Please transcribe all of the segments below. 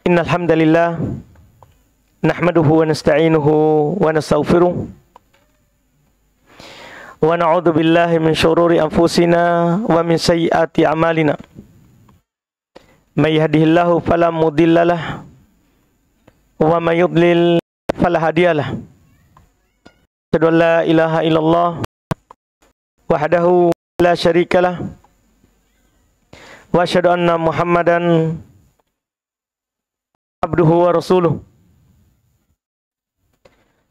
Innal hamdalillah nahmaduhu wa nasta'inuhu wa nastaghfiruh wa na'udzu billahi min syururi anfusina wa min sayyiati a'malina. May yahdihillahu fala mudhillalah wa may yudlil fala hadiyalah. Asyhadu an la ilaha illallah wahdahu la syarikalah wa asyhadu anna Muhammadan abduhu wa rasuluh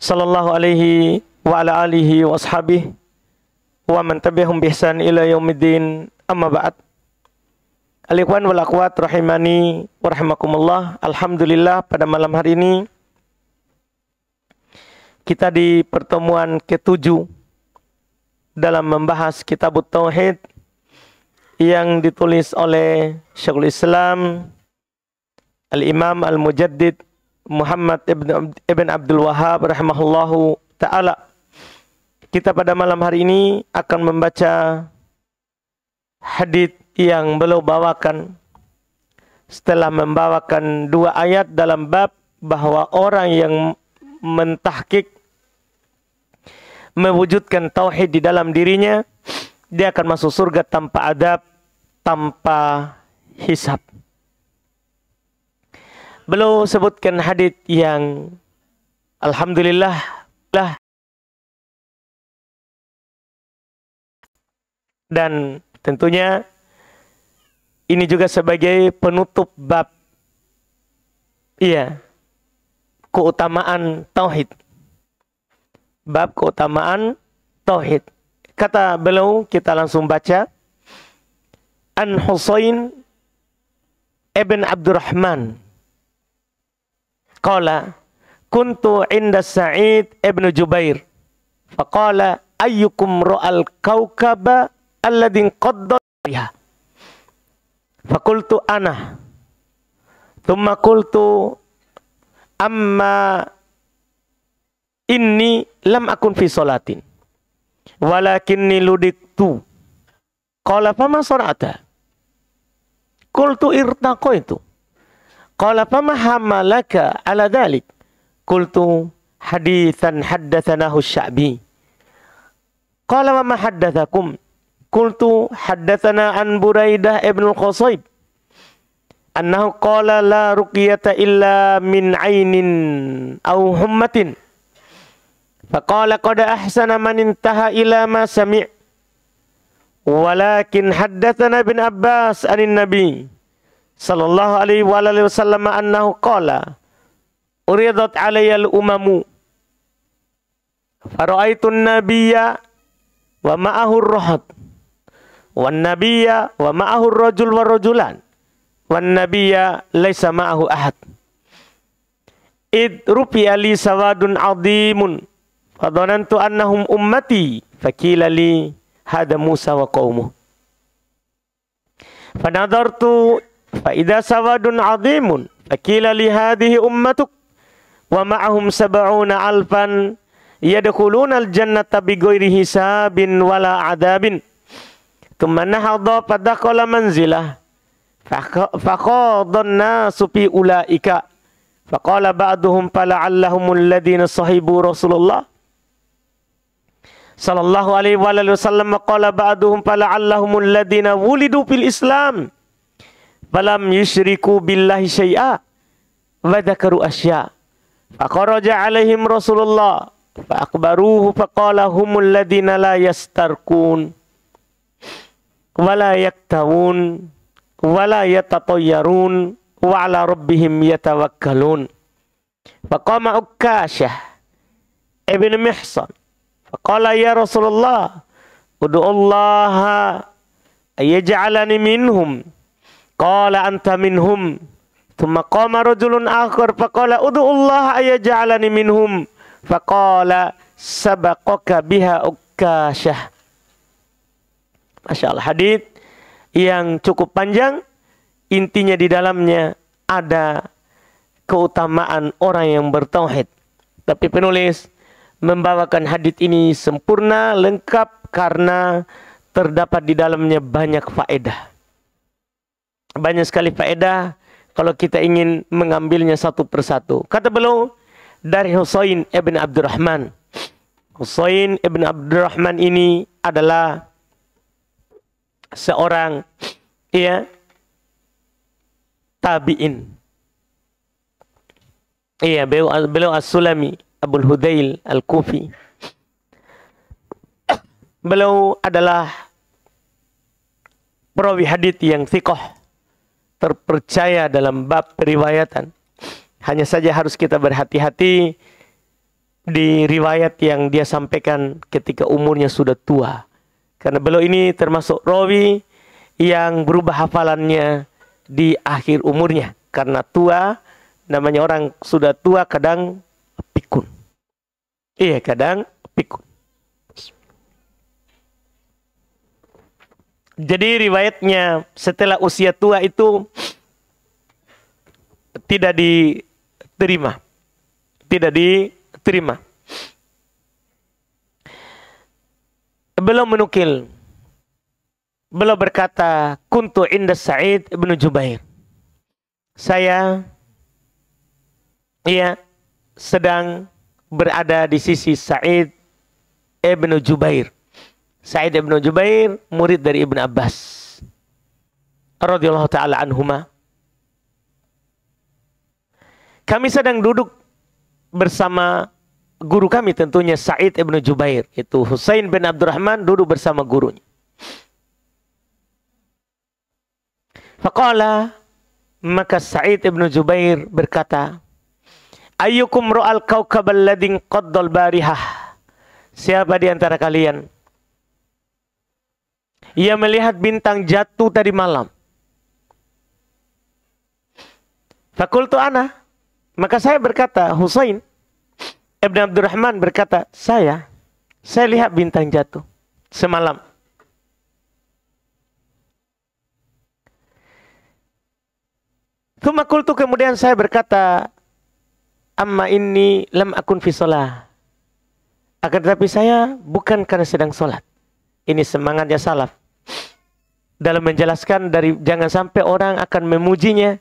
sallallahu alaihi wa ala alihi wa ashabihi wa man tabi'ahum bi ihsan ila yaumiddin, amma ba'd. Al-ikhwan wal akhwat rahimani wa rahimakumullah. Alhamdulillah, pada malam hari ini kita di pertemuan ke-7 dalam membahas kitab Tauhid yang ditulis oleh Syekhul Islam Al-Imam Al-Mujaddid Muhammad ibn Abdul Wahhab rahimahullahu ta'ala. Kita pada malam hari ini akan membaca hadits yang beliau bawakan setelah membawakan 2 ayat dalam bab bahwa orang yang mentahqiq, mewujudkan tauhid di dalam dirinya, dia akan masuk surga tanpa adab, tanpa hisab. Beliau sebutkan hadits yang alhamdulillah dan tentunya ini juga sebagai penutup bab keutamaan tauhid. Bab keutamaan tauhid. Kata beliau, kita langsung baca. An Husain ibn Abdurrahman qala kuntu inda Sa'id ibn Jubair faqala ayyukum ra'al kawkaba alladhi qadda biha faqultu ana thumma qultu amma inni lam akun fi salatin walakinni ludiktu qala fama sara'ata qultu irtaqaitu qala fama hamalaka ala dhalik qultu hadithan haddathanahu Sya'bi qala wa ma haddathakum qultu haddathana an Buraidah ibn al-Qusayb annahu qala la ruqyata illa min ainin aw hummatin faqala qad ahsana man intaha ila ma sami' walakin haddathana bin Abbas anin nabi sallallahu alaihi wa alihi wasallam annahu qala uridat alayya al-umamu fara'aitun nabiyya wa ma'ahu ar-rahat wan nabiyya wa ma'ahu ar-rajul wa rajulan wan nabiyya laysa ma'ahu ahad id rufi'a li sawadun 'azimun fadhanantu annahum ummati faqila li hada Musa wa qaumuh fanadartu fa idza sawadun 'azimun faqila li hadhihi ummatuk wa ma'ahum 70,000 yadkhuluna al-jannata bighairi hisabin wala 'adabin thumma nahadha fadakhala manzilah faqadan nasu fi ulaika faqala ba'duhum fala'allahum alladhina sahibu Rasulullah sallallahu alaihi wa alihi wasallam qala ba'duhum fala'allahum alladhina wulidu fil Islam falam yusyriku billahi syai'a wa dzakaru asya faqaraja alaihim Rasulullah fa'akbaruhu faqala humul ladina la yastarkun wa la yaktawun wa la yatatayyarun wa ala rabbihim yatawakkalun faqama Ukkashah ibn Mihsan faqala ya Rasulullah ud'ullaha ayaj'alani minhum qala anta minhum thumma qama rajulun akhar faqala ud'ullaha ayaj'alani minhum faqala sabaqaka biha Ukkashah. Masya Allah, hadits yang cukup panjang, intinya di dalamnya ada keutamaan orang yang bertauhid. Tapi penulis membawakan hadits ini sempurna, lengkap, karena terdapat di dalamnya banyak faedah. Banyak sekali faedah kalau kita ingin mengambilnya satu persatu. Kata beliau dari Husain ibn Abdurrahman. Husain ibn Abdurrahman ini adalah seorang tabi'in. Beliau As-Sulami Abul Hudail Al-Kufi. Beliau adalah perawi hadits yang thiqah, terpercaya dalam bab periwayatan. Hanya saja harus kita berhati-hati di riwayat yang dia sampaikan ketika umurnya sudah tua. Karena beliau ini termasuk rawi yang berubah hafalannya di akhir umurnya. Karena tua, namanya orang sudah tua kadang pikun. Iya, kadang pikun. Jadi riwayatnya setelah usia tua itu tidak diterima. Tidak diterima. Beliau menukil. Beliau berkata, kuntu inda Sa'id ibn Jubair. Saya sedang berada di sisi Sa'id ibn Jubair. Sa'id ibn Jubair, murid dari Ibn Abbas radhiyallahu ta'ala anhuma. Kami sedang duduk bersama guru kami, tentunya Sa'id ibn Jubair. Itu Husain bin Abdurrahman duduk bersama gurunya. Faqala, maka Sa'id ibn Jubair berkata, ayyukum ra'al kawkabal ladin qaddal barihah. Siapa di antara kalian ia melihat bintang jatuh tadi malam? Fakultu ana, maka saya berkata, Husain ibn Abdurrahman berkata, saya lihat bintang jatuh semalam. Tsumma qultu, kemudian saya berkata, amma inni lam akun fi shalah. Akan tetapi saya bukan karena sedang sholat. Ini semangatnya salaf dalam menjelaskan dari jangan sampai orang akan memujinya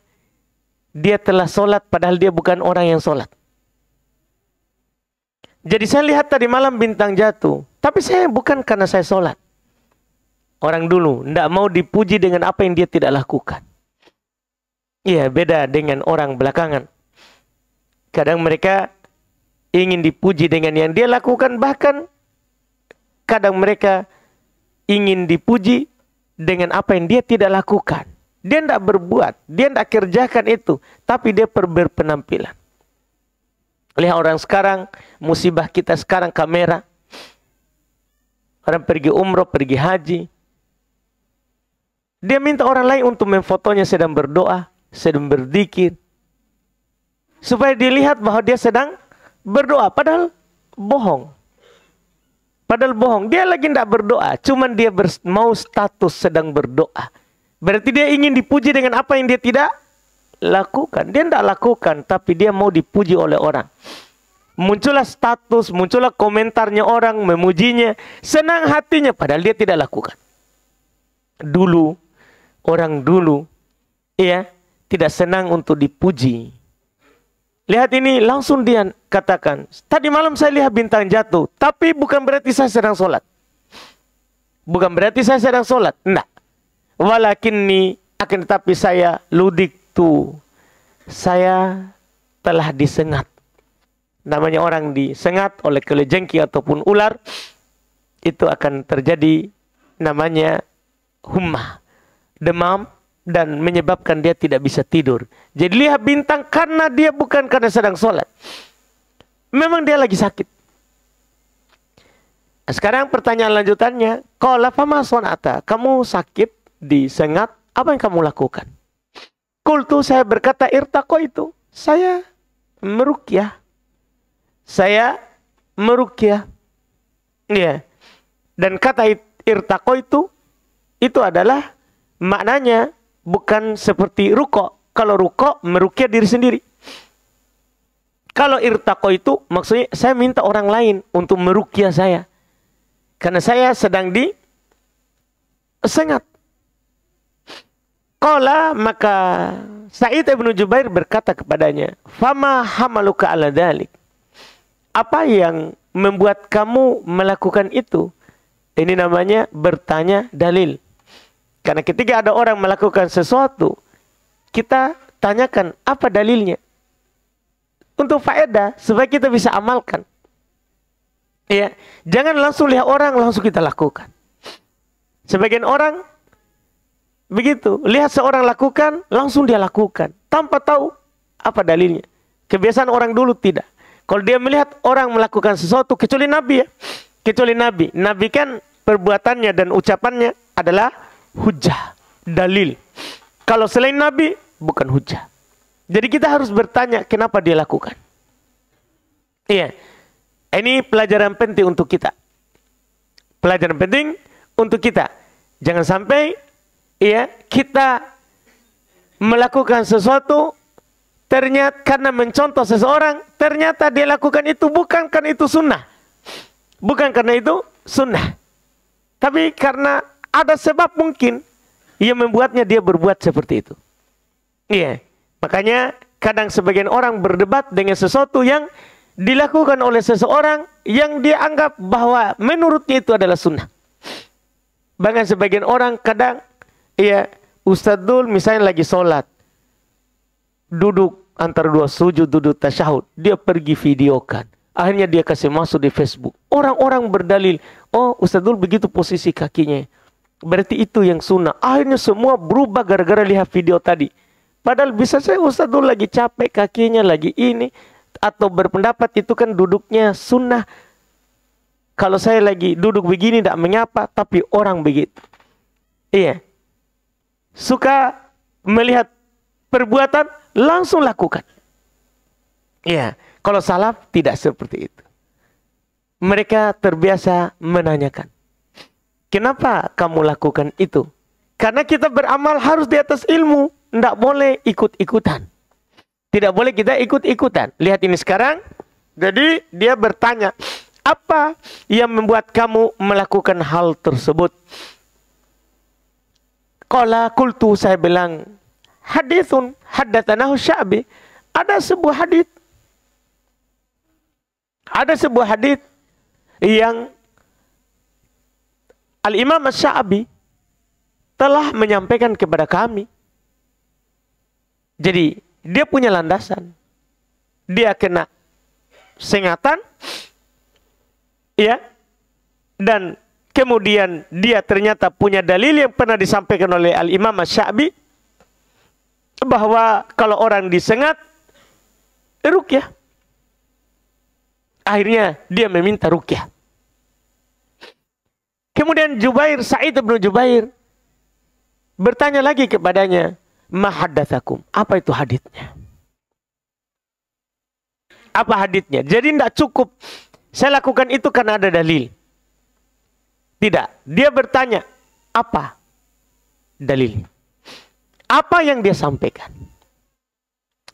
dia telah sholat padahal dia bukan orang yang sholat. Jadi saya lihat tadi malam bintang jatuh, tapi saya bukan karena saya sholat. Orang dulu tidak mau dipuji dengan apa yang dia tidak lakukan. Iya, beda dengan orang belakangan. Kadang mereka ingin dipuji dengan yang dia lakukan, bahkan kadang mereka ingin dipuji dengan apa yang dia tidak lakukan. Dia tidak berbuat, dia tidak kerjakan itu, tapi dia berpenampilan. Lihat orang sekarang, musibah kita sekarang kamera. Orang pergi umroh, pergi haji. Dia minta orang lain untuk memfotonya sedang berdoa, sedang berzikir. Supaya dilihat bahwa dia sedang berdoa, padahal bohong. Padahal bohong, dia lagi tidak berdoa, cuman dia mau status sedang berdoa. Berarti dia ingin dipuji dengan apa yang dia tidak lakukan. Dia tidak lakukan, tapi dia mau dipuji oleh orang. Muncullah status, muncullah komentarnya orang, memujinya, senang hatinya, padahal dia tidak lakukan. Dulu, orang dulu, tidak senang untuk dipuji. Lihat ini, langsung dia katakan, tadi malam saya lihat bintang jatuh, tapi bukan berarti saya sedang sholat. Bukan berarti saya sedang sholat, enggak. Walakinni, akan tetapi saya ludiktu, saya telah disengat. Namanya orang disengat oleh kelejengking ataupun ular, itu akan terjadi namanya hummah, demam, dan menyebabkan dia tidak bisa tidur. Jadi lihat bintang karena dia bukan karena sedang sholat. Memang dia lagi sakit. Sekarang pertanyaan lanjutannya, qala fama sonata, kamu sakit, disengat, apa yang kamu lakukan? Qultu, saya berkata, irtaqo itu, saya meruqyah. Saya meruqyah. Iya. Dan kata irtaqo itu adalah maknanya bukan seperti rukuk. Kalau rukuk, meruqyah diri sendiri. Kalau irtaqo itu, maksudnya saya minta orang lain untuk meruqyah saya. Karena saya sedang disengat. Qala, maka Sa'id ibn Jubair berkata kepadanya, "Fama hamaluka ala dhalik?" Apa yang membuat kamu melakukan itu? Ini namanya bertanya dalil. Karena ketika ada orang melakukan sesuatu, kita tanyakan apa dalilnya. Untuk faedah, supaya kita bisa amalkan. Ya, jangan langsung lihat orang, langsung kita lakukan. Sebagian orang begitu, lihat seorang lakukan, langsung dia lakukan. Tanpa tahu apa dalilnya. Kebiasaan orang dulu tidak. Kalau dia melihat orang melakukan sesuatu, kecuali Nabi ya. Kecuali Nabi. Nabi kan perbuatannya dan ucapannya adalah hujah, dalil. Kalau selain Nabi, bukan hujah. Jadi kita harus bertanya, kenapa dia lakukan? Iya. Ini pelajaran penting untuk kita. Pelajaran penting untuk kita. Jangan sampai ya kita melakukan sesuatu ternyata karena mencontoh seseorang, ternyata dia lakukan itu bukan karena itu sunnah. Bukan karena itu sunnah. Tapi karena ada sebab mungkin yang membuatnya dia berbuat seperti itu. Iya. Makanya kadang sebagian orang berdebat dengan sesuatu yang dilakukan oleh seseorang yang dia anggap bahwa menurutnya itu adalah sunnah. Bahkan sebagian orang kadang, ya Ustadzul misalnya lagi sholat, duduk antara dua sujud, duduk tasyahud, dia pergi videokan. Akhirnya dia kasih masuk di Facebook. Orang-orang berdalil, oh Ustadzul begitu posisi kakinya. Berarti itu yang sunnah. Akhirnya semua berubah gara-gara lihat video tadi. Padahal bisa saya Ustadzul lagi capek kakinya, lagi ini. Atau berpendapat itu kan duduknya sunnah. Kalau saya lagi duduk begini tidak menyapa, tapi orang begitu. Iya. Suka melihat perbuatan, langsung lakukan. Iya. Kalau salaf tidak seperti itu. Mereka terbiasa menanyakan. Kenapa kamu lakukan itu? Karena kita beramal harus di atas ilmu. Tidak boleh ikut-ikutan. Tidak boleh kita ikut-ikutan. Lihat ini sekarang. Jadi dia bertanya, apa yang membuat kamu melakukan hal tersebut? Qala qultu, saya bilang, hadithun haddatsanahu Sya'bi. Ada sebuah hadits. Ada sebuah hadits yang Al-Imam Asy-Sya'bi telah menyampaikan kepada kami. Jadi dia punya landasan. Dia kena sengatan. Ya. Dan kemudian dia ternyata punya dalil yang pernah disampaikan oleh Al-Imam Asy-Sya'bi. Bahwa kalau orang disengat, ruqyah. Akhirnya dia meminta ruqyah. Kemudian Sa'id bin Jubair bertanya lagi kepadanya, ma haddatsakum? Apa itu haditsnya? Apa haditsnya? Jadi tidak cukup saya lakukan itu karena ada dalil. Tidak. Dia bertanya, apa dalilnya? Apa yang dia sampaikan?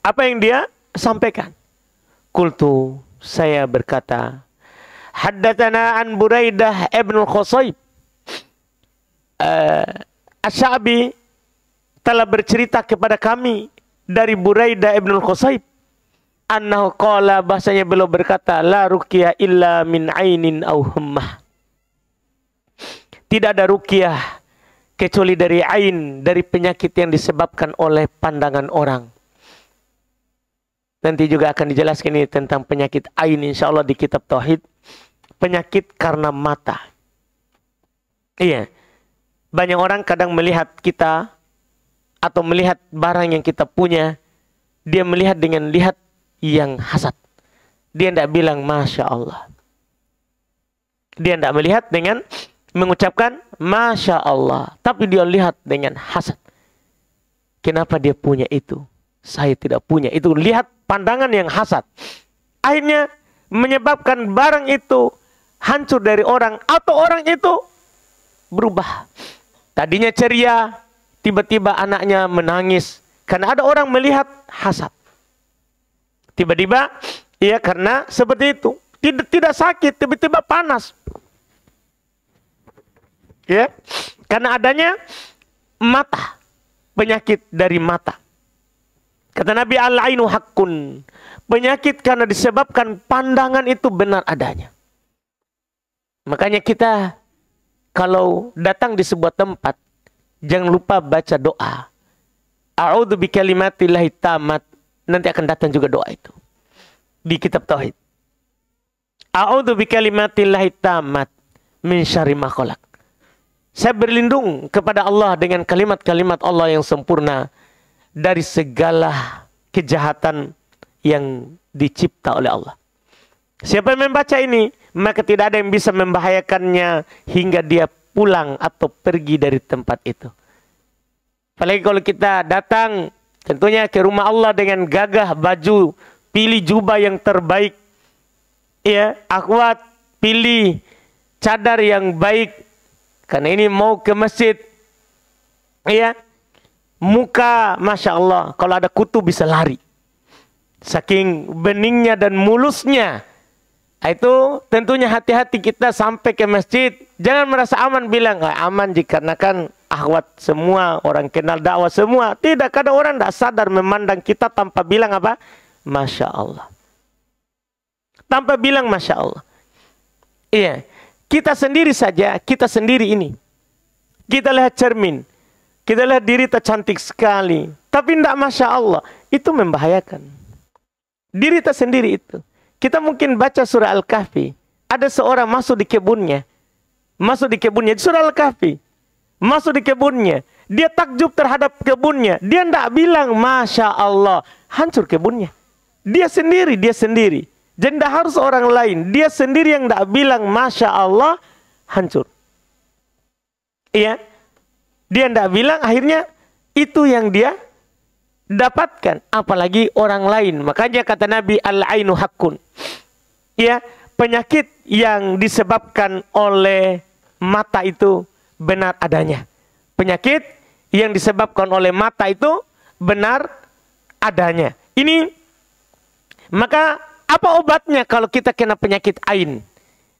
Apa yang dia sampaikan? Qultu, saya berkata, haddatsana an Buraidah ibn al-Khusayb. Asy-Sya'bi telah bercerita kepada kami dari Buraidah ibn al-Khusayb, annahu qala, bahasanya beliau berkata, la ruqyah illa min ainin aw hummah. Tidak ada ruqyah kecuali dari ain, dari penyakit yang disebabkan oleh pandangan orang. Nanti juga akan dijelaskan ini tentang penyakit ain insyaallah di kitab tauhid. Penyakit karena mata. Iya. Banyak orang kadang melihat kita atau melihat barang yang kita punya, dia melihat dengan lihat yang hasad. Dia tidak bilang Masya Allah. Dia tidak melihat dengan mengucapkan Masya Allah. Tapi dia lihat dengan hasad. Kenapa dia punya itu? Saya tidak punya. Itu lihat pandangan yang hasad. Akhirnya menyebabkan barang itu hancur dari orang. Atau orang itu berubah. Tadinya ceria, tiba-tiba anaknya menangis. Karena ada orang melihat hasad. Tiba-tiba, ya karena seperti itu. Tidak sakit, tiba-tiba panas. Ya, karena adanya mata. Penyakit dari mata. Kata Nabi, al-ainu haqqun. Penyakit karena disebabkan pandangan itu benar adanya. Makanya kita kalau datang di sebuah tempat, jangan lupa baca doa. A'udzu bikalimatillahi tammat. Nanti akan datang juga doa itu di kitab tauhid. A'udzu bikalimatillahi tammat min syarri ma khalaq. Saya berlindung kepada Allah dengan kalimat-kalimat Allah yang sempurna dari segala kejahatan yang dicipta oleh Allah. Siapa yang membaca ini, maka tidak ada yang bisa membahayakannya hingga dia pulang atau pergi dari tempat itu. Apalagi kalau kita datang tentunya ke rumah Allah dengan gagah, baju, pilih jubah yang terbaik, ya, akhwat, pilih cadar yang baik, karena ini mau ke masjid, ya, muka, masya Allah, kalau ada kutu bisa lari, saking beningnya dan mulusnya. Itu tentunya hati-hati kita sampai ke masjid. Jangan merasa aman, bilang aman dikarenakan akhwat semua, orang kenal dakwah semua. Tidak, kadang orang tidak sadar memandang kita tanpa bilang apa? Masya Allah. Tanpa bilang Masya Allah. Iya, kita sendiri saja, kita sendiri ini. Kita lihat cermin, kita lihat diri kita cantik sekali, tapi tidak Masya Allah. Itu membahayakan. Diri kita sendiri itu. Kita mungkin baca surah Al-Kahfi. Ada seorang masuk di kebunnya. Masuk di kebunnya. Surah Al-Kahfi. Masuk di kebunnya. Dia takjub terhadap kebunnya. Dia tidak bilang Masya Allah. Hancur kebunnya. Dia sendiri. Dia sendiri. Jadi tidak harus orang lain. Dia sendiri yang tidak bilang Masya Allah. Hancur. Iya. Dia tidak bilang, akhirnya itu yang dia dapatkan, apalagi orang lain. Makanya kata Nabi, al-ainu haqqun. Ya, penyakit yang disebabkan oleh mata itu benar adanya. Penyakit yang disebabkan oleh mata itu benar adanya. Ini, maka apa obatnya kalau kita kena penyakit ain?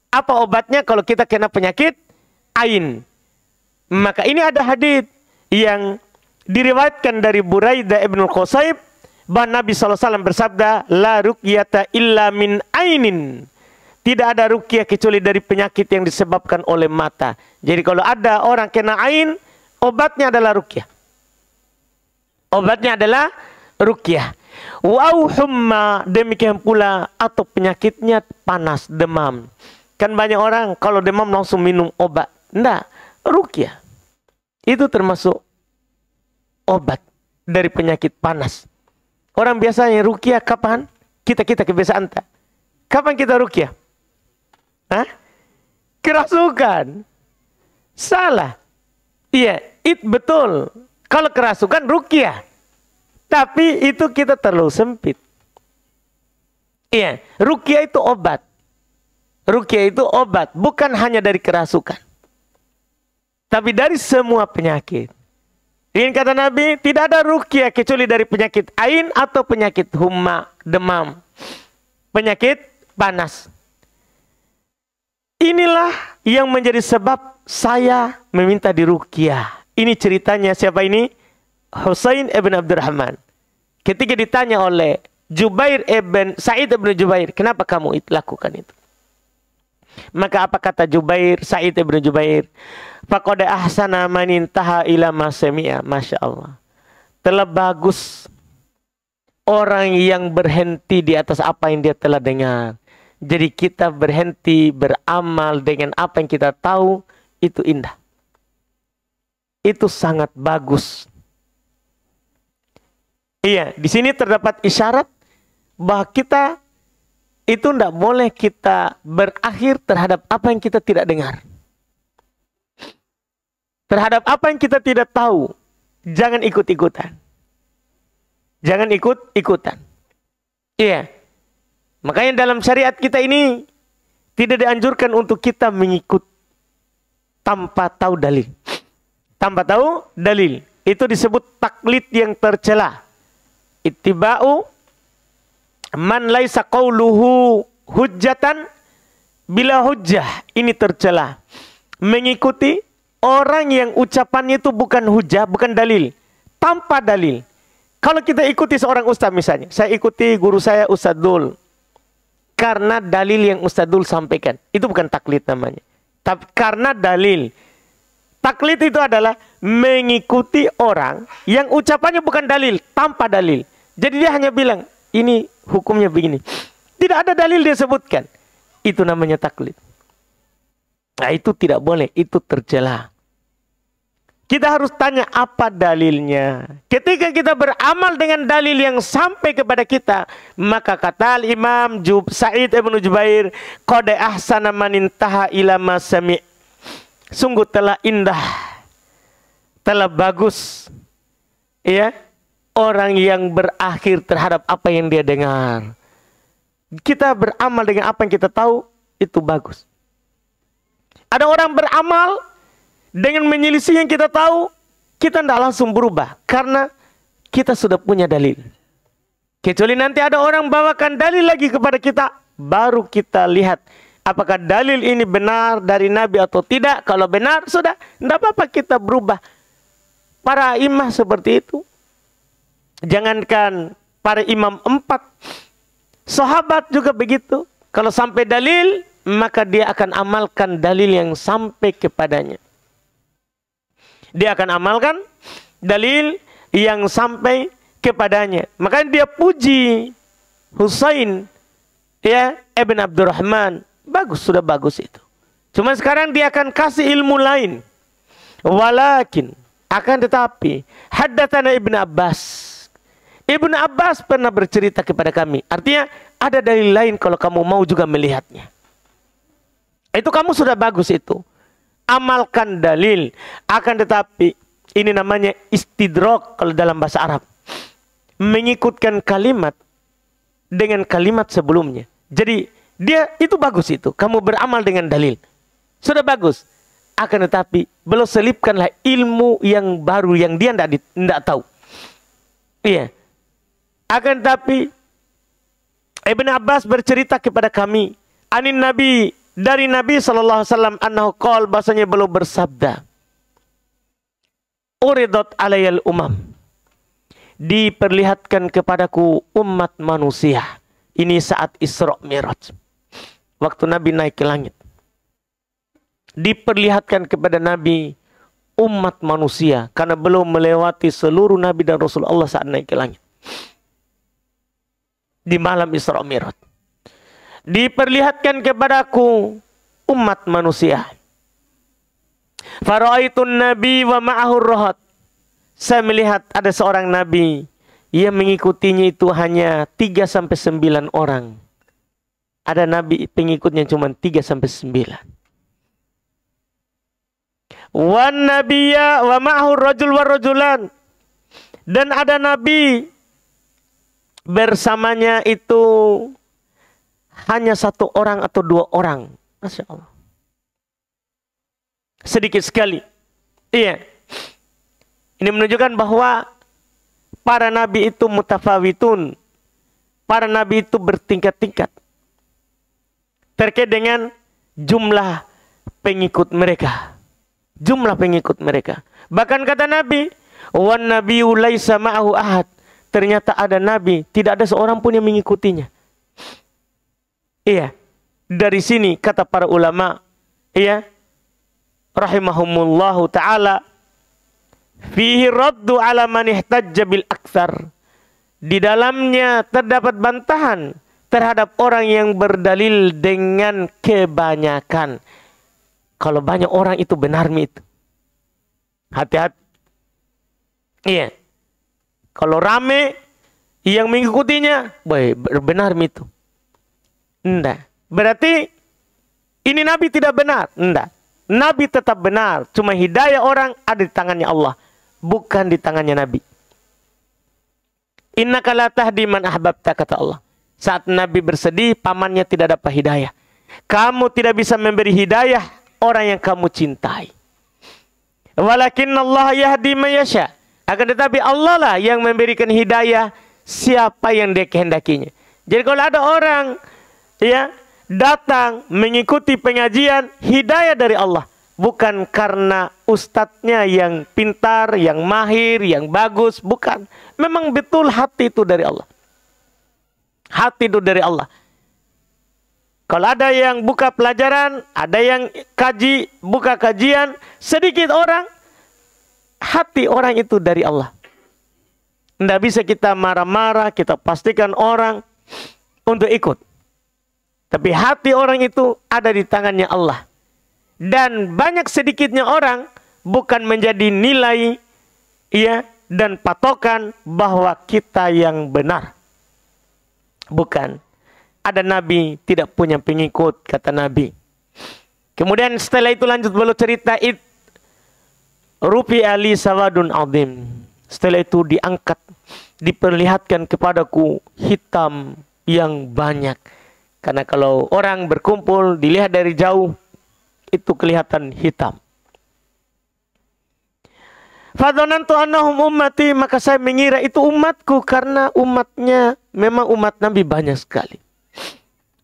Apa obatnya kalau kita kena penyakit ain? Maka ini ada hadits yang diriwayatkan dari Buraidah ibn Qusayb bahwa Nabi SAW bersabda, la ruqyata illa min ainin. Tidak ada ruqyah kecuali dari penyakit yang disebabkan oleh mata. Jadi kalau ada orang kena ain, obatnya adalah ruqyah. Obatnya adalah ruqyah. Wa humma, demikian pula atau penyakitnya panas, demam. Kan banyak orang kalau demam langsung minum obat. Enggak, ruqyah. Itu termasuk obat dari penyakit panas. Orang biasanya ruqyah kapan? Kita kebiasaan tak? Kapan kita ruqyah? Hah? Kerasukan. Salah. Iya, betul. Kalau kerasukan ruqyah. Tapi itu kita terlalu sempit. Iya, ruqyah itu obat. Ruqyah itu obat, bukan hanya dari kerasukan. Tapi dari semua penyakit. Ini kata Nabi, tidak ada ruqyah kecuali dari penyakit ain atau penyakit humma, demam. Penyakit panas. Inilah yang menjadi sebab saya meminta diruqyah. Ini ceritanya siapa ini? Husain ibn Abdurrahman. Ketika ditanya oleh Sa'id ibn Jubair, kenapa kamu lakukan itu? Maka apa kata Sa'id ibn Jubair? Faqad ahsana man intaha ila ma sami'a. Masya Allah. Telah bagus orang yang berhenti di atas apa yang dia telah dengar. Jadi kita berhenti beramal dengan apa yang kita tahu, itu indah. Itu sangat bagus. Iya, di sini terdapat isyarat bahwa kita itu tidak boleh kita berakhir terhadap apa yang kita tidak dengar. Terhadap apa yang kita tidak tahu, jangan ikut-ikutan. Jangan ikut-ikutan. Iya. Makanya dalam syariat kita ini tidak dianjurkan untuk kita mengikut tanpa tahu dalil. Tanpa tahu dalil. Itu disebut taklid yang tercela. Ittiba'u man laisa qauluhu hujjatan bila hujjah. Ini tercela. Mengikuti orang yang ucapannya itu bukan hujjah, bukan dalil. Tanpa dalil. Kalau kita ikuti seorang ustaz misalnya, saya ikuti guru saya Ustaz Dul, karena dalil yang Ustaz Dul sampaikan, itu bukan taklid namanya. Tapi karena dalil. Taklid itu adalah mengikuti orang yang ucapannya bukan dalil, tanpa dalil. Jadi dia hanya bilang, ini hukumnya begini. Tidak ada dalil dia sebutkan. Itu namanya taklid. Nah itu tidak boleh, itu tercela. Kita harus tanya apa dalilnya. Ketika kita beramal dengan dalil yang sampai kepada kita, maka kata Imam Sa'id Ibn Jubair, qad ahsana man intaha ila ma sami'. Sungguh telah indah, telah bagus, ya, orang yang berakhir terhadap apa yang dia dengar. Kita beramal dengan apa yang kita tahu, itu bagus. Ada orang beramal dengan menyelisih yang kita tahu, kita tidak langsung berubah. Karena kita sudah punya dalil. Kecuali nanti ada orang bawakan dalil lagi kepada kita, baru kita lihat apakah dalil ini benar dari Nabi atau tidak. Kalau benar, sudah. Tidak apa-apa kita berubah. Para imam seperti itu. Jangankan para imam 4. Sahabat juga begitu. Kalau sampai dalil, maka dia akan amalkan dalil yang sampai kepadanya. Dia akan amalkan dalil yang sampai kepadanya. Makanya dia puji Husain, ya, Ibn Abdurrahman. Bagus, sudah bagus itu. Cuma sekarang dia akan kasih ilmu lain. Walakin, akan tetapi, haddatsana Ibn Abbas. Ibn Abbas pernah bercerita kepada kami. Artinya, ada dalil lain kalau kamu mau juga melihatnya. Itu kamu sudah bagus itu. Amalkan dalil. Akan tetapi, ini namanya istidrok kalau dalam bahasa Arab. Mengikutkan kalimat dengan kalimat sebelumnya. Jadi, dia itu bagus itu. Kamu beramal dengan dalil. Sudah bagus. Akan tetapi, belum selipkanlah ilmu yang baru yang dia tidak tahu. Iya. Akan tetapi, Ibn Abbas bercerita kepada kami. Anin Nabi, dari Nabi SAW, annahu qol, bahasanya belum bersabda. Uridat alayal umam. Diperlihatkan kepadaku umat manusia. Ini saat Isra Mi'raj. Waktu Nabi naik ke langit. Diperlihatkan kepada Nabi umat manusia. Karena belum melewati seluruh Nabi dan Rasulullah saat naik ke langit. Di malam Isra Mi'raj. Diperlihatkan kepadaku umat manusia. Fara'aitun nabi wa ma'ahur rahat. Saya melihat ada seorang nabi yang mengikutinya itu hanya 3-9 orang. Ada nabi pengikutnya cuma 3-9. Wan nabiyya wa ma'ahur rajul wa rajulan. Dan ada nabi bersamanya itu hanya 1 orang atau 2 orang. Masya Allah. Sedikit sekali. Iya. Ini menunjukkan bahwa para nabi itu mutafawitun. Para nabi itu bertingkat-tingkat. Terkait dengan jumlah pengikut mereka. Jumlah pengikut mereka. Bahkan kata Nabi, wan nabiyyu laisa ma'ahu ahad. Ternyata ada nabi, tidak ada seorang pun yang mengikutinya. Iya. Dari sini kata para ulama, iya, rahimahumullahu ta'ala, fihi raddu ala man ihtajja bil aktsar. Di dalamnya terdapat bantahan terhadap orang yang berdalil dengan kebanyakan. Kalau banyak orang itu benar itu. Hati-hati. Iya. Kalau rame yang mengikutinya, benar itu. Enggak. Berarti ini Nabi tidak benar. Enggak. Nabi tetap benar. Cuma hidayah orang ada di tangannya Allah. Bukan di tangannya Nabi. Innaka la tahdi man ahbabta, kata Allah. Saat Nabi bersedih, pamannya tidak dapat hidayah. Kamu tidak bisa memberi hidayah orang yang kamu cintai. Walakin Allah yahdi man yasha. Akan tetapi Allah lah yang memberikan hidayah siapa yang dia kehendakinya. Jadi kalau ada orang, ya, datang mengikuti pengajian, hidayah dari Allah. bukan karena ustadznya yang pintar, yang mahir, yang bagus, bukan. Memang betul hati itu dari Allah. Hati itu dari Allah. Kalau ada yang buka pelajaran, ada yang kaji, buka kajian, sedikit orang, hati orang itu dari Allah. Tidak bisa kita marah-marah, kita pastikan orang untuk ikut. Tapi hati orang itu ada di tangannya Allah. Dan banyak sedikitnya orang bukan menjadi nilai ya, dan patokan bahwa kita yang benar. Bukan. Ada nabi tidak punya pengikut, kata Nabi. Kemudian setelah itu lanjut beliau cerita, rupi ali sawadun azim. Setelah itu diangkat, diperlihatkan kepadaku hitam yang banyak. Karena kalau orang berkumpul dilihat dari jauh, itu kelihatan hitam. Fadhanantu annahum ummati, maka saya mengira itu umatku karena umatnya memang umat Nabi banyak sekali.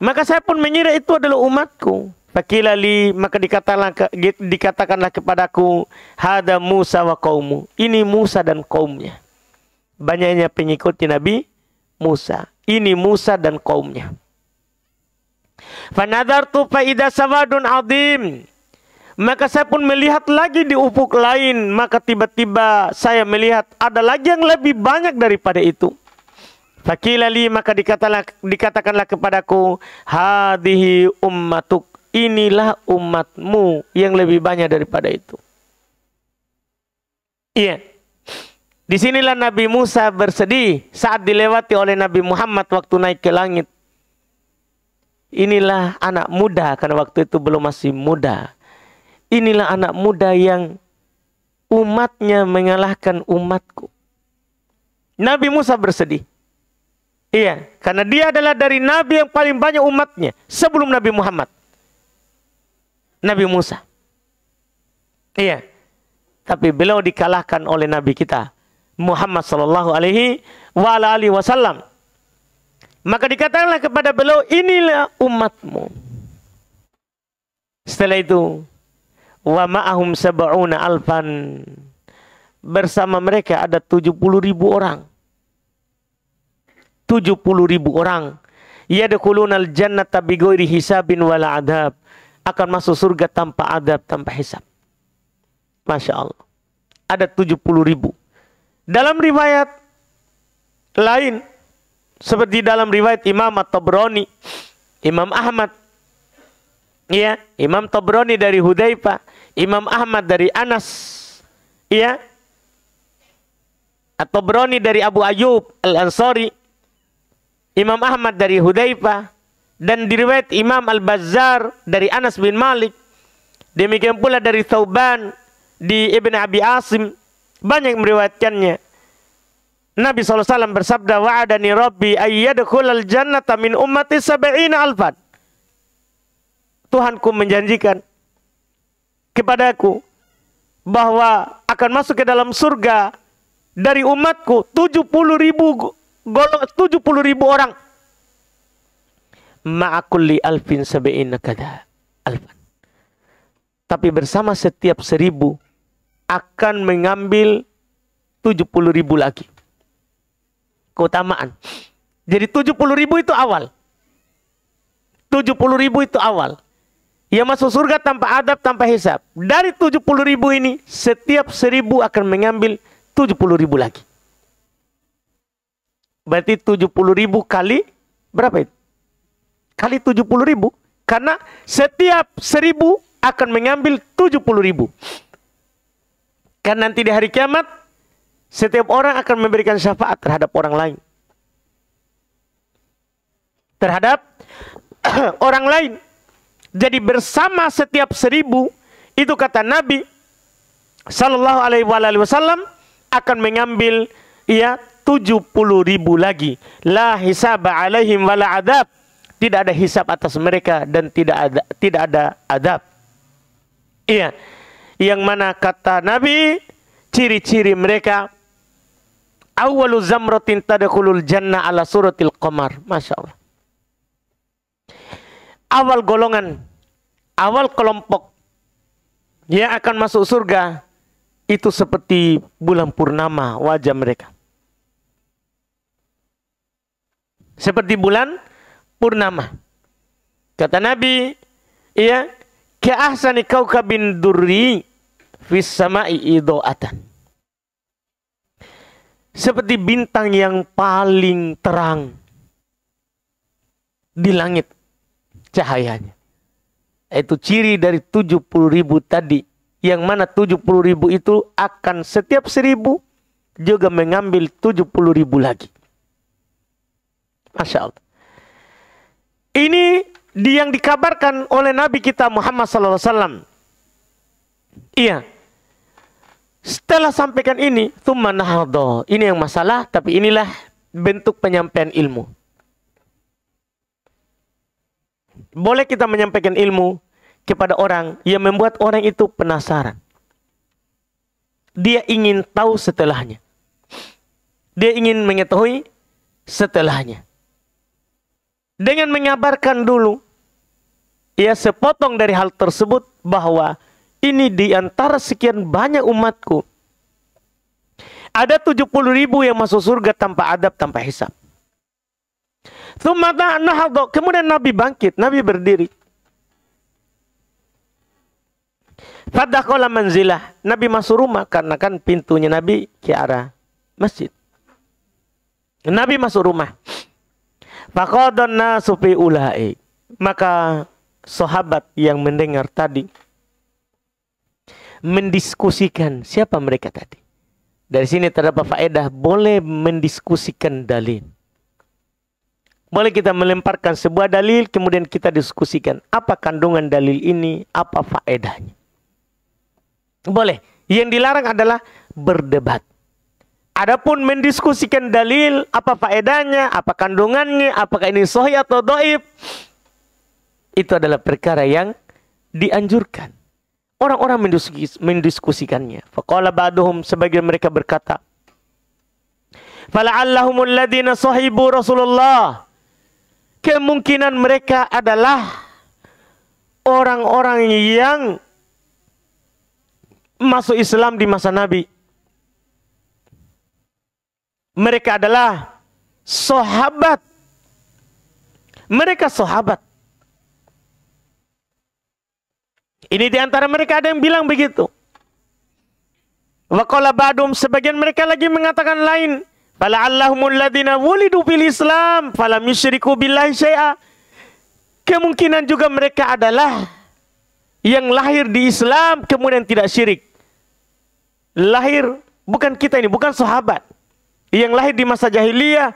Maka saya pun mengira itu adalah umatku. Fakilali, maka dikatakanlah kepadaku, hada Musa wa qaumu. Ini Musa dan kaumnya. Banyaknya pengikutnya Nabi Musa. Ini Musa dan kaumnya. Fanadartu fa idza sawadun azim. Maka saya pun melihat lagi di ufuk lain. Maka tiba-tiba saya melihat ada lagi yang lebih banyak daripada itu. Fakilali, maka dikatakanlah kepadaku, hadhihi ummatuk, inilah umatmu yang lebih banyak daripada itu. Iya. Disinilah Nabi Musa bersedih saat dilewati oleh Nabi Muhammad waktu naik ke langit. Inilah anak muda, karena waktu itu belum masih muda. Inilah anak muda yang umatnya mengalahkan umatku. Nabi Musa bersedih. Iya, karena dia adalah dari Nabi yang paling banyak umatnya sebelum Nabi Muhammad. Nabi Musa. Iya. Tapi beliau dikalahkan oleh Nabi kita Muhammad sallallahu alaihi wasallam. Maka dikatakanlah kepada beliau, inilah umatmu. Setelah itu, wa ma'ahum sab'una alfan. Bersama mereka ada 70.000 orang. 70.000 orang. Yadkhulunal jannata bighairi hisabin wala adab. Akan masuk surga tanpa adab, tanpa hisab. Masya Allah. Ada 70.000. Dalam riwayat lain, seperti dalam riwayat Imam At-Tabrani, Imam Ahmad, ya, Imam Tabrani dari Hudzaifah, Imam Ahmad dari Anas, ya, At-Tabrani dari Abu Ayyub Al-Ansari, Imam Ahmad dari Hudzaifah, dan diriwayat Imam Al-Bazzar dari Anas bin Malik. Demikian pula dari Thauban di Ibn Abi Asim. Banyak meriwayatkannya. Nabi SAW bersabda, wa'adani Rabbi ayyadkhulal jannata min ummati sab'ina alfan. Tuhanku menjanjikan kepadaku bahwa akan masuk ke dalam surga dari umatku 70.000 orang. Ma'akulli alfin sab'ina kada alfan. Tapi bersama setiap 1.000 akan mengambil 70.000 lagi. Keutamaan. Jadi 70.000 itu awal. 70.000 itu awal. Yang masuk surga tanpa adab, tanpa hisab. Dari 70.000 ini, setiap 1.000 akan mengambil 70.000 lagi. Berarti 70.000 kali berapa itu? Kali 70.000. Karena setiap 1.000 akan mengambil 70.000. Karena nanti di hari kiamat, setiap orang akan memberikan syafaat terhadap orang lain. Terhadap orang lain. Jadi bersama setiap 1.000, itu kata Nabi Sallallahu Alaihi Wasallam, akan mengambil 70.000 lagi. La hisaba alaihim wala adab. Tidak ada hisab atas mereka dan tidak ada adab. Iya. Yang mana kata Nabi, ciri-ciri mereka, awwalu zamratin tadkhulul jannah ala suratil qamar. Masya Allah. Awal golongan, awal kelompok yang akan masuk surga itu seperti bulan purnama wajah mereka. Seperti bulan purnama. Kata Nabi, ya, ka'ahsani kaukabin durri fis sama'i ido'atan. Seperti bintang yang paling terang di langit cahayanya. Itu ciri dari 70.000 tadi. Yang mana 70.000 itu akan setiap 1.000 juga mengambil 70.000 lagi. Masya Allah. Ini yang dikabarkan oleh Nabi kita Muhammad SAW. Iya. Setelah sampaikan ini, thumma nahadha. Ini yang masalah, tapi inilah bentuk penyampaian ilmu. Boleh kita menyampaikan ilmu kepada orang yang membuat orang itu penasaran. Dia ingin tahu setelahnya. Dia ingin mengetahui setelahnya. Dengan mengabarkan dulu, ya, sepotong dari hal tersebut bahwa ini di antara sekian banyak umatku, ada 70.000 yang masuk surga tanpa adab, tanpa hisab. Kemudian Nabi bangkit, Nabi berdiri. Fadakhala manzilah, Nabi masuk rumah karena kan pintunya Nabi ke arah masjid. Nabi masuk rumah. Faqadan nasu fi ulai. Maka sahabat yang mendengar tadi mendiskusikan siapa mereka tadi. Dari sini terdapat faedah boleh mendiskusikan dalil. Boleh kita melemparkan sebuah dalil kemudian kita diskusikan apa kandungan dalil ini, apa faedahnya. Boleh. Yang dilarang adalah berdebat. Adapun mendiskusikan dalil, apa faedahnya, apa kandungannya, apakah ini sahih atau dhaif, itu adalah perkara yang dianjurkan. Orang-orang mendiskusikannya. Faqala ba'duhum, sebagian mereka berkata, fala'allahumul ladina sahibu Rasulullah. Kemungkinan mereka adalah orang-orang yang masuk Islam di masa Nabi. Mereka adalah sahabat. Mereka sahabat. Ini di antara mereka ada yang bilang begitu. Wa qala ba'dum, sebagian mereka lagi mengatakan lain. Fala'allahumul ladina wulidu fil Islam falam yusyriku billahi syai'a. Kemungkinan juga mereka adalah yang lahir di Islam kemudian tidak syirik. Lahir, bukan kita ini, bukan sahabat. Yang lahir di masa jahiliyah,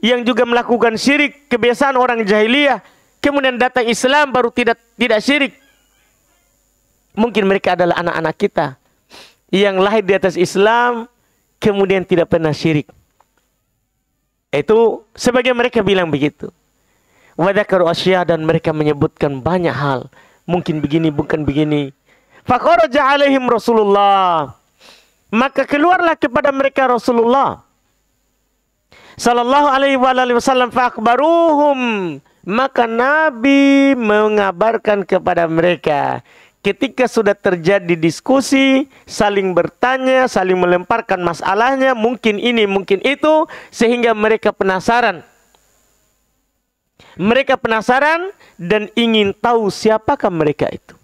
yang juga melakukan syirik, kebiasaan orang jahiliyah, kemudian datang Islam baru tidak syirik. Mungkin mereka adalah anak-anak kita yang lahir di atas Islam kemudian tidak pernah syirik. Itu sebagian mereka bilang begitu. Wa dzakaru asya, dan mereka menyebutkan banyak hal. Mungkin begini, bukan begini. Faqaraja alaihim Rasulullah. Maka keluarlah kepada mereka Rasulullah sallallahu alaihi wasallam fa'akbaruhum. Maka Nabi mengabarkan kepada mereka. Ketika sudah terjadi diskusi, saling bertanya, saling melemparkan masalahnya, mungkin ini, mungkin itu, sehingga mereka penasaran. Mereka penasaran dan ingin tahu siapakah mereka itu.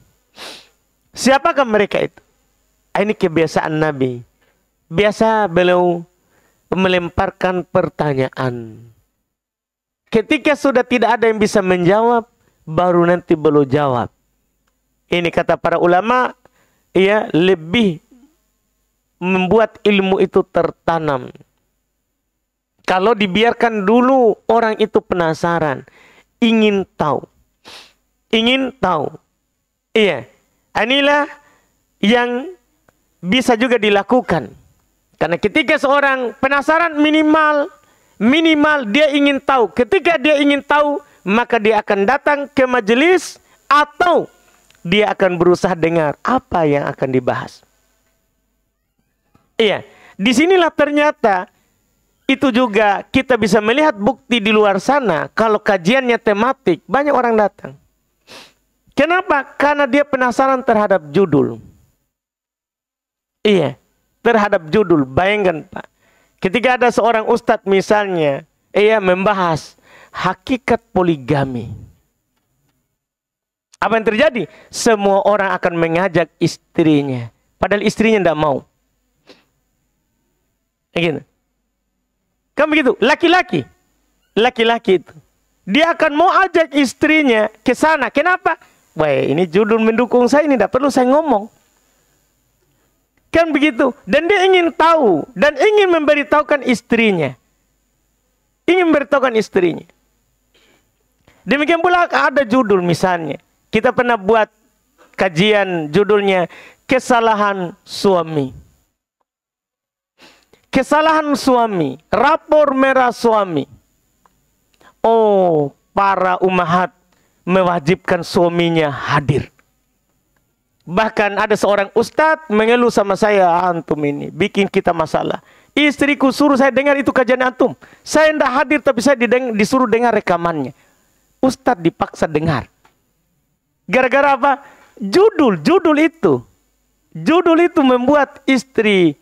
Siapakah mereka itu? Ini kebiasaan Nabi. Biasa beliau melemparkan pertanyaan. Ketika sudah tidak ada yang bisa menjawab, baru nanti beliau jawab. Ini kata para ulama, ya, lebih membuat ilmu itu tertanam. Kalau dibiarkan dulu, orang itu penasaran, ingin tahu. Ingin tahu. Iya, inilah yang bisa juga dilakukan. Karena ketika seorang penasaran, minimal dia ingin tahu. Ketika dia ingin tahu, maka dia akan datang ke majelis atau dia akan berusaha dengar apa yang akan dibahas. Iya, disinilah ternyata itu juga kita bisa melihat bukti di luar sana. Kalau kajiannya tematik, banyak orang datang. Kenapa? Karena dia penasaran terhadap judul. Iya, terhadap judul. Bayangkan Pak, ketika ada seorang ustadz misalnya, ia membahas hakikat poligami. Apa yang terjadi? Semua orang akan mengajak istrinya, padahal istrinya tidak mau. Gitu. Kan begitu? Laki-laki itu, dia akan mau ajak istrinya ke sana. Kenapa? Wah, ini judul mendukung saya, ini tidak perlu saya ngomong. Kan begitu. Dan dia ingin tahu dan ingin memberitahukan istrinya. Demikian pula ada judul misalnya. Kita pernah buat kajian judulnya kesalahan suami. Kesalahan suami, rapor merah suami. Oh, para ummahat mewajibkan suaminya hadir. Bahkan ada seorang ustadz mengeluh sama saya, antum ini bikin kita masalah. Istriku suruh saya dengar itu kajian antum. Saya tidak hadir tapi saya disuruh dengar rekamannya. Ustadz dipaksa dengar. Gara-gara apa? Judul itu membuat istri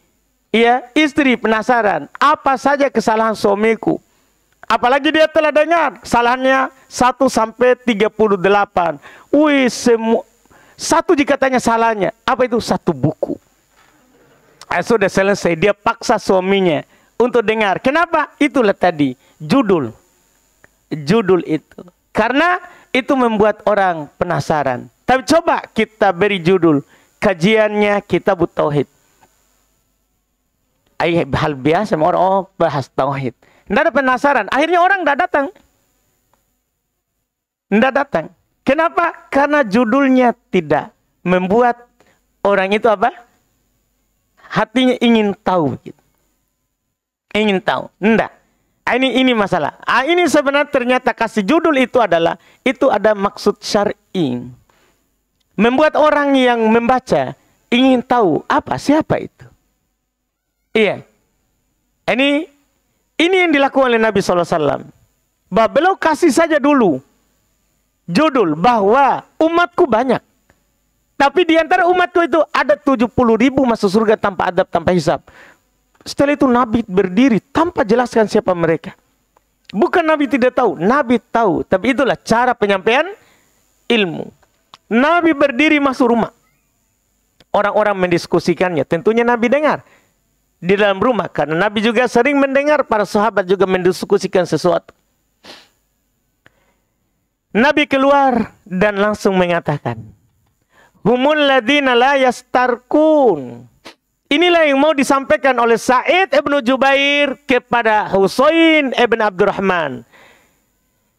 penasaran. Apa saja kesalahan suamiku? Apalagi dia telah dengar kesalahannya 1 sampai 38. Wih, satu jika tanya salahnya, apa itu? 1 buku. Sudah selesai, dia paksa suaminya untuk dengar. Kenapa? Itulah tadi, judul itu. Karena itu membuat orang penasaran. Tapi coba kita beri judul, kajiannya Kitabut Tauhid. Hal biasa, orang bahas tauhid. Tidak ada penasaran, akhirnya orang tidak datang. Kenapa? Karena judulnya tidak membuat orang itu apa? Hatinya ingin tahu. Ingin tahu. Tidak. Ini masalah. Ini sebenarnya ternyata kasih judul itu ada maksud syar'i. Membuat orang yang membaca ingin tahu siapa itu. Iya. Ini yang dilakukan oleh Nabi SAW. Bahwa beliau kasih saja dulu judul bahwa umatku banyak. Tapi di antara umatku itu ada 70.000 masuk surga tanpa adab, tanpa hisab. Setelah itu Nabi berdiri tanpa jelaskan siapa mereka. Bukan Nabi tidak tahu, Nabi tahu. Tapi itulah cara penyampaian ilmu. Nabi berdiri masuk rumah. Orang-orang mendiskusikannya. Tentunya Nabi dengar di dalam rumah. Karena Nabi juga sering mendengar para sahabat juga mendiskusikan sesuatu. Nabi keluar dan langsung mengatakan, humul ladina la yastarkun. Inilah yang mau disampaikan oleh Sa'id ibn Jubair kepada Husain ibn Abdurrahman.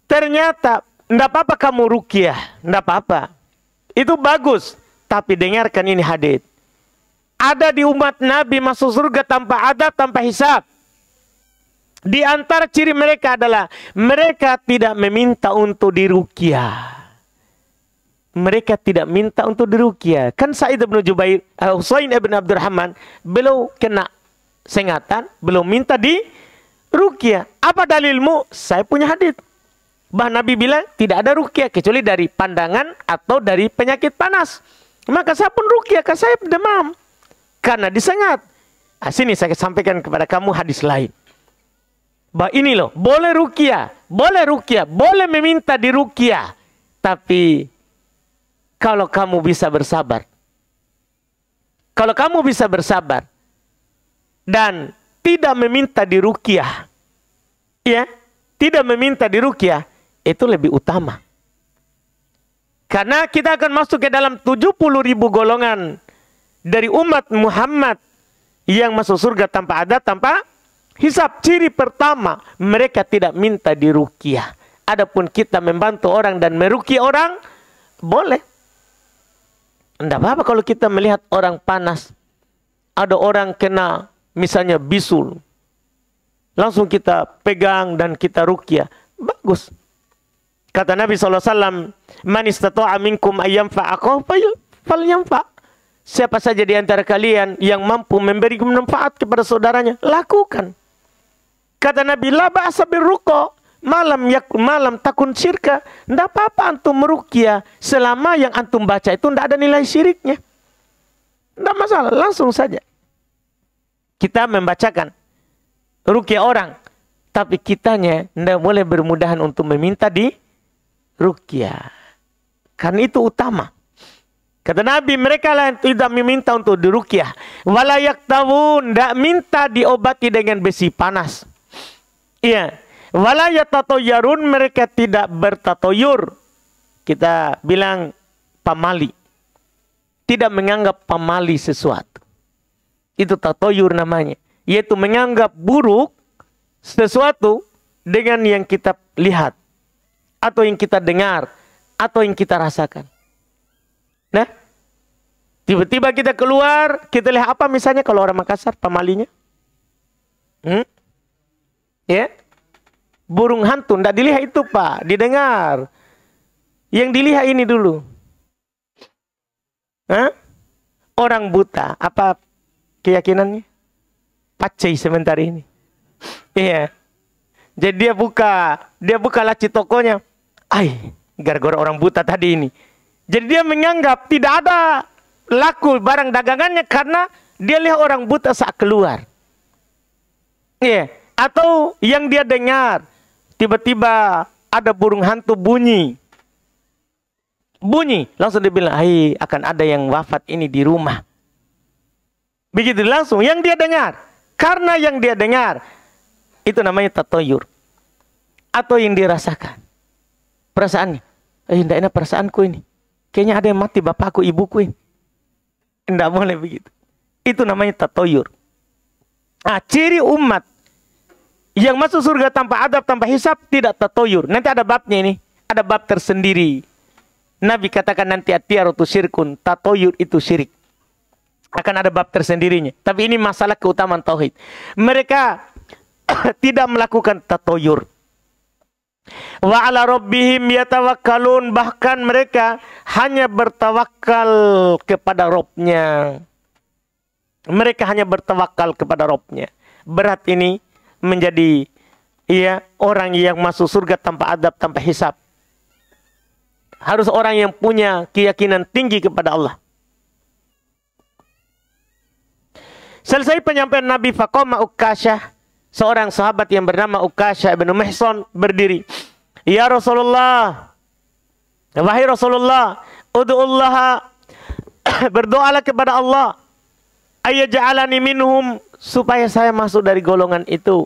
Ternyata, tidak apa-apa kamu ruqyah, tidak apa-apa. Itu bagus, tapi dengarkan ini hadits. Ada di umat Nabi masuk surga tanpa adab, tanpa hisab. Di antara ciri mereka adalah mereka tidak meminta untuk diruqyah. Mereka tidak minta untuk diruqyah. Kan Sa'id bin Jubair, Husain ibn Abdurrahman, beliau kena sengatan, belum minta diruqyah. Apa dalilmu? Saya punya hadits. Bah Nabi bilang tidak ada ruqyah kecuali dari pandangan atau dari penyakit panas. Maka saya pun ruqyah, karena saya demam. Karena disengat. Sini saya sampaikan kepada kamu hadis lain. Bah ini loh, boleh ruqyah, boleh meminta diruqyah. Tapi kalau kamu bisa bersabar. Kalau kamu bisa bersabar dan tidak meminta diruqyah, ya, tidak meminta diruqyah, itu lebih utama. Karena kita akan masuk ke dalam 70.000 golongan dari umat Muhammad yang masuk surga tanpa adab, tanpa hisab. Ciri pertama, mereka tidak minta diruqyah. Adapun kita membantu orang dan meruqyah orang, boleh. Tidak apa-apa kalau kita melihat orang panas. Ada orang kena misalnya bisul. Langsung kita pegang dan kita ruqyah. Bagus. Kata Nabi SAW, man istata'a minkum ayyamfa akahu falyamfa. Siapa saja di antara kalian yang mampu memberi manfaat kepada saudaranya, lakukan. Kata Nabi, la ba'sa birruqa malam takun syirka. Tidak apa-apa antum meruqyah selama yang antum baca itu tidak ada nilai syiriknya. Tidak masalah, langsung saja. kita membacakan ruqyah orang, tapi kitanya tidak boleh bermudahan untuk meminta di ruqyah. Karena itu utama. Kata Nabi, mereka lah yang tidak meminta untuk diruqyah. Wala yaktawun, tidak minta diobati dengan besi panas. Iya. Wala yatatoyarun, mereka tidak bertatoyur. Kita bilang pamali. Tidak menganggap pamali sesuatu. Itu tatoyur namanya. Yaitu menganggap buruk sesuatu dengan yang kita lihat. Atau yang kita dengar. Atau yang kita rasakan. Nah, tiba-tiba kita keluar, kita lihat apa misalnya kalau orang Makassar, pamalinya? Ya, burung hantu, tidak dilihat itu Pak, didengar. Yang dilihat ini dulu. Orang buta, apa keyakinannya? Pacai sebentar ini. Iya. Jadi dia buka laci tokonya. Gara-gara orang buta tadi ini. Jadi dia menganggap tidak ada laku barang dagangannya karena dia lihat orang buta saat keluar. Iya. Atau yang dia dengar, tiba-tiba ada burung hantu bunyi. Langsung dia bilang, akan ada yang wafat ini di rumah. Begitu langsung, yang dia dengar. Karena yang dia dengar, itu namanya tatoyur. Atau yang dirasakan. Perasaannya. Tidak enak perasaanku ini. Kayaknya ada yang mati bapakku, ibuku ini. Tidak boleh begitu. Itu namanya tatoyur. Ciri umat yang masuk surga tanpa adab, tanpa hisab, tidak tatoyur. Nanti ada babnya ini. Ada bab tersendiri. Nabi katakan nanti atiyaratu syirkun. Tatoyur itu syirik. Akan ada bab tersendirinya. Tapi ini masalah keutamaan tauhid. Mereka tidak melakukan tatoyur. Wa ala rabbihim yatawakkalun, bahkan mereka hanya bertawakal kepada Rabb-nya. Mereka hanya bertawakal kepada Rabb-nya. Berat ini menjadi orang yang masuk surga tanpa adab, tanpa hisab. Harus orang yang punya keyakinan tinggi kepada Allah. Selesai penyampaian Nabi, faqama Ukasyah, seorang sahabat yang bernama Ukasyah bin Mihsan berdiri. Ya Rasulullah, wahai Rasulullah, ud'ullaha, berdoalah kepada Allah, ayyaj'alani minhum, supaya saya masuk dari golongan itu.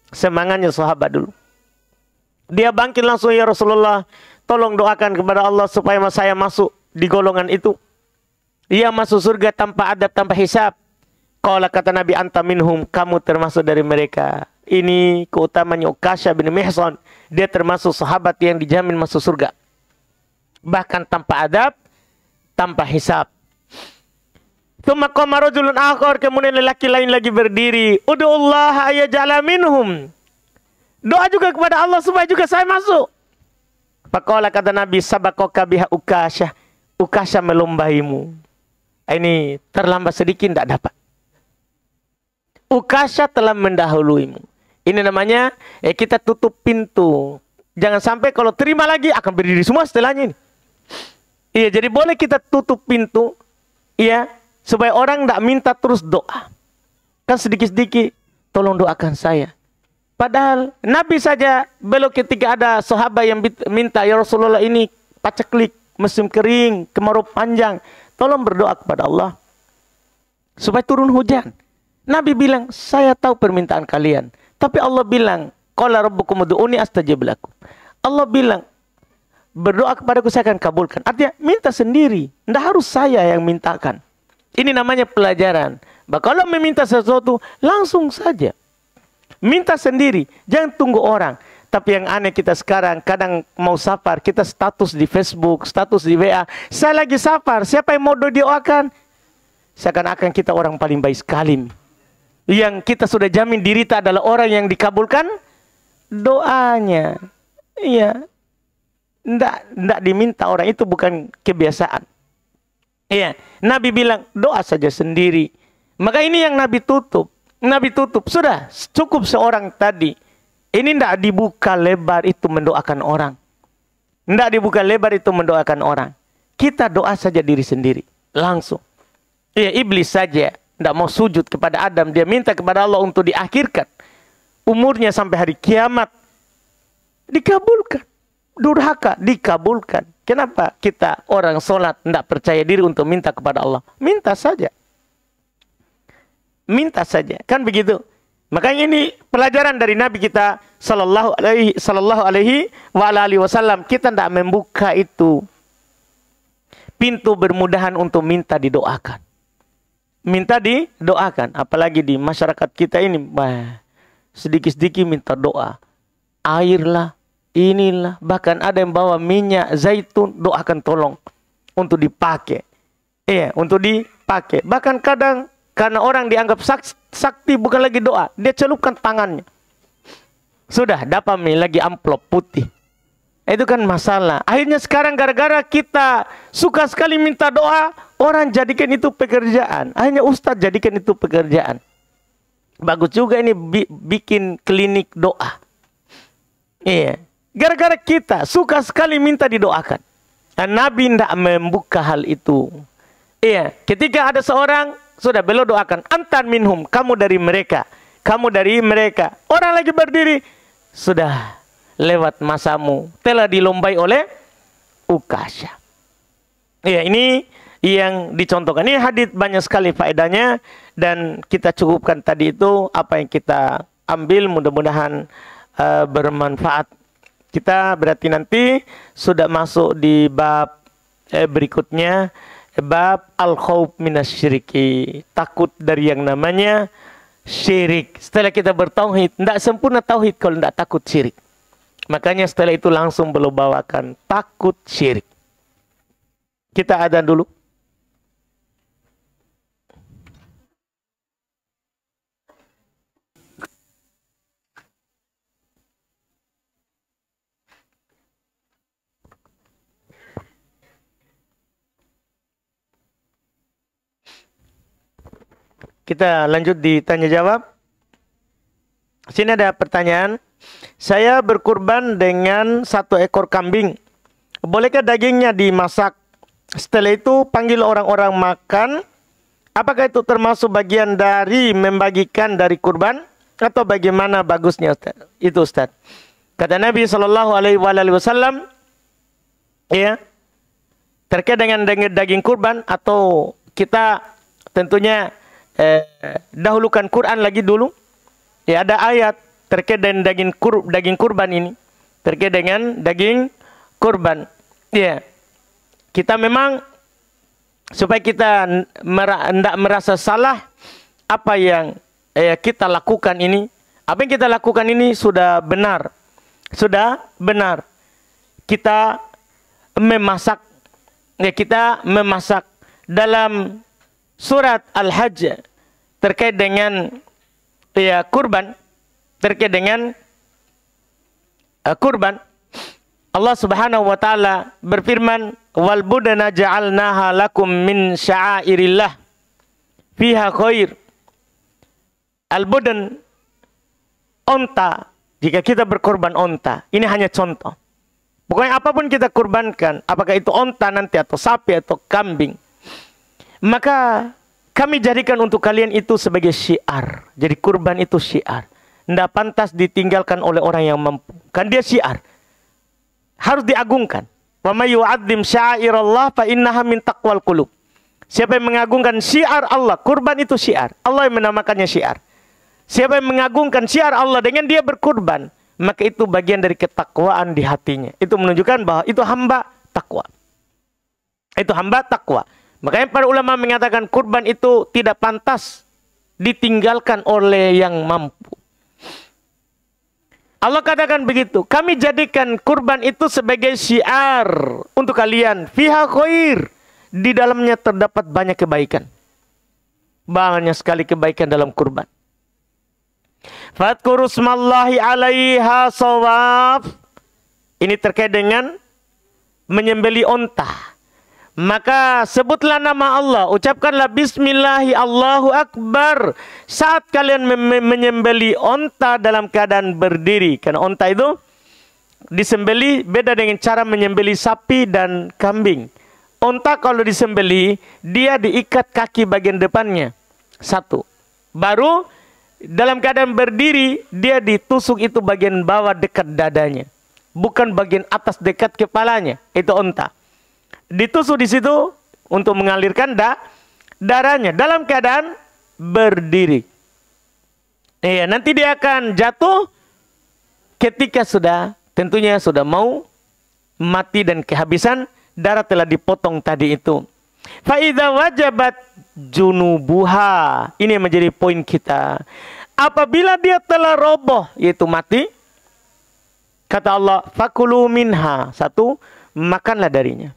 Semangatnya sahabat dulu. Dia bangkit langsung, ya Rasulullah, tolong doakan kepada Allah supaya saya masuk di golongan itu. Dia masuk surga tanpa adab, tanpa hisab. Qala, kata Nabi, anta minhum, kamu termasuk dari mereka. Ini keutamaannya Ukasyah bin Mihsan. Dia termasuk sahabat yang dijamin masuk surga. Bahkan tanpa adab, tanpa hisab. Tsumma qama rajulun akhar, kemudian lelaki lain lagi berdiri. Ud'ullaha ayyaj'ala minhum. Doa juga kepada Allah supaya juga saya masuk. Faqala, kata Nabi, sabaqaka biha Ukasyah. Ukasyah melombaimu. Ini terlambat sedikit tidak dapat. Ukasyah telah mendahuluimu. Ini namanya kita tutup pintu. Jangan sampai kalau terima lagi akan berdiri semua setelahnya ini. Iya, jadi boleh kita tutup pintu, iya, supaya orang tidak minta terus doa. Kan sedikit-sedikit, tolong doakan saya. Padahal Nabi saja belum ketika ada sahabat yang minta, ya Rasulullah ini paceklik, musim kering, kemarau panjang, tolong berdoa kepada Allah supaya turun hujan. Nabi bilang, saya tahu permintaan kalian. Tapi Allah bilang, qala rabbukum ud'uni astajib lakum. Allah bilang, berdoa kepadaku saya akan kabulkan. Artinya, minta sendiri. Tidak harus saya yang mintakan. Ini namanya pelajaran. Kalau meminta sesuatu, langsung saja. Minta sendiri. Jangan tunggu orang. Tapi yang aneh kita sekarang, kadang mau safar, kita status di Facebook, status di WA. Saya lagi safar, siapa yang mau doakan? Seakan-akan kita orang paling baik sekali. Yang kita sudah jamin diri kita adalah orang yang dikabulkan doanya. Iya. Tidak diminta orang, itu bukan kebiasaan. Iya. Nabi bilang doa saja sendiri. Maka ini yang Nabi tutup. Nabi tutup. Sudah cukup seorang tadi. Ini tidak dibuka lebar itu mendoakan orang. Tidak dibuka lebar itu mendoakan orang. Kita doa saja diri sendiri. Langsung. Iya, iblis saja tidak mau sujud kepada Adam, dia minta kepada Allah untuk diakhirkan umurnya sampai hari kiamat. Dikabulkan. Durhaka, dikabulkan. Kenapa kita orang sholat tidak percaya diri untuk minta kepada Allah? Minta saja. Minta saja. Kan begitu. Makanya ini pelajaran dari Nabi kita sallallahu alaihi wasallam. Kita tidak membuka itu pintu bermudahan untuk minta didoakan. Minta didoakan. Apalagi di masyarakat kita ini, sedikit-sedikit minta doa. Air lah, inilah. Bahkan ada yang bawa minyak zaitun, doakan tolong untuk dipakai. Iya, untuk dipakai. Bahkan kadang karena orang dianggap sakti, bukan lagi doa, dia celupkan tangannya. Sudah dapat lagi amplop putih. Itu kan masalah. Akhirnya sekarang gara-gara kita suka sekali minta doa, orang jadikan itu pekerjaan. Akhirnya ustadz jadikan itu pekerjaan. Bagus juga ini bikin klinik doa. Iya. Gara-gara kita suka sekali minta didoakan. Dan Nabi tidak membuka hal itu. Iya. Ketika ada seorang, sudah beliau doakan. Antan minhum, kamu dari mereka. Kamu dari mereka. Orang lagi berdiri. Sudah lewat masamu. Telah dilombai oleh Ukasha. Iya, ini yang dicontohkan. Ini hadits banyak sekali faedahnya. Dan kita cukupkan tadi itu apa yang kita ambil, mudah-mudahan bermanfaat. Kita berarti nanti sudah masuk di bab berikutnya, bab al-khauf minasyiriki, takut dari yang namanya syirik. Setelah kita bertauhid, tidak sempurna tauhid kalau tidak takut syirik. Makanya setelah itu langsung beliau bawakan takut syirik. Kita adzan dulu. Kita lanjut di tanya jawab. Sini ada pertanyaan. Saya berkurban dengan 1 ekor kambing. Bolehkah dagingnya dimasak? Setelah itu panggil orang-orang makan. Apakah itu termasuk bagian dari membagikan dari kurban? Atau bagaimana bagusnya Ustaz? Itu Ustaz. Kata Nabi SAW, ya, terkait dengan daging kurban, atau kita tentunya dahulukan Quran lagi dulu. Ya, ada ayat terkait dengan daging kurban ini. Terkait dengan daging kurban. Ya. Kita memang supaya kita tidak merasa salah apa yang kita lakukan ini. Apa yang kita lakukan ini sudah benar. Sudah benar. Kita memasak, ya, kita memasak dalam surat Al-Hajj terkait dengan kurban, terkait dengan kurban. Allah Subhanahu wa taala berfirman, "Wal budana ja'alnaha lakum min sya'airillah fiha khair." Al-budan, onta. Jika kita berkorban onta, ini hanya contoh. Pokoknya apapun kita kurbankan, apakah itu onta nanti atau sapi atau kambing, maka kami jadikan untuk kalian itu sebagai syiar. Jadi kurban itu syiar. Tidak pantas ditinggalkan oleh orang yang mampu. Kan dia syiar. Harus diagungkan. Wa may yu'azzim sya'airallah fa innaha min taqwal qulub. Siapa yang mengagungkan syiar Allah, kurban itu syiar. Allah yang menamakannya syiar. Siapa yang mengagungkan syiar Allah dengan dia berkurban, maka itu bagian dari ketakwaan di hatinya. Itu menunjukkan bahwa itu hamba takwa. Itu hamba takwa. Makanya para ulama mengatakan kurban itu tidak pantas ditinggalkan oleh yang mampu. Allah katakan begitu. Kami jadikan kurban itu sebagai syiar untuk kalian. Fiha khair. Di dalamnya terdapat banyak kebaikan. Banyak sekali kebaikan dalam kurban. Fadhkuru smallahi 'alaiha shawaf. Ini terkait dengan menyembelih onta. Maka sebutlah nama Allah, ucapkanlah bismillahi Allahu Akbar saat kalian menyembelih onta dalam keadaan berdiri. Karena onta itu disembelih beda dengan cara menyembelih sapi dan kambing. Onta kalau disembelih, dia diikat kaki bagian depannya Satu. Baru dalam keadaan berdiri, dia ditusuk itu bagian bawah dekat dadanya. Bukan bagian atas dekat kepalanya. Itu unta. Ditusuk di situ untuk mengalirkan darahnya. Dalam keadaan berdiri. Iya, nanti dia akan jatuh ketika tentunya sudah mau mati dan kehabisan darah telah dipotong tadi itu. Fa'idha wajabat junubuha. Ini yang menjadi poin kita. Apabila dia telah roboh, yaitu mati, kata Allah, fakulu minha. Satu, makanlah darinya.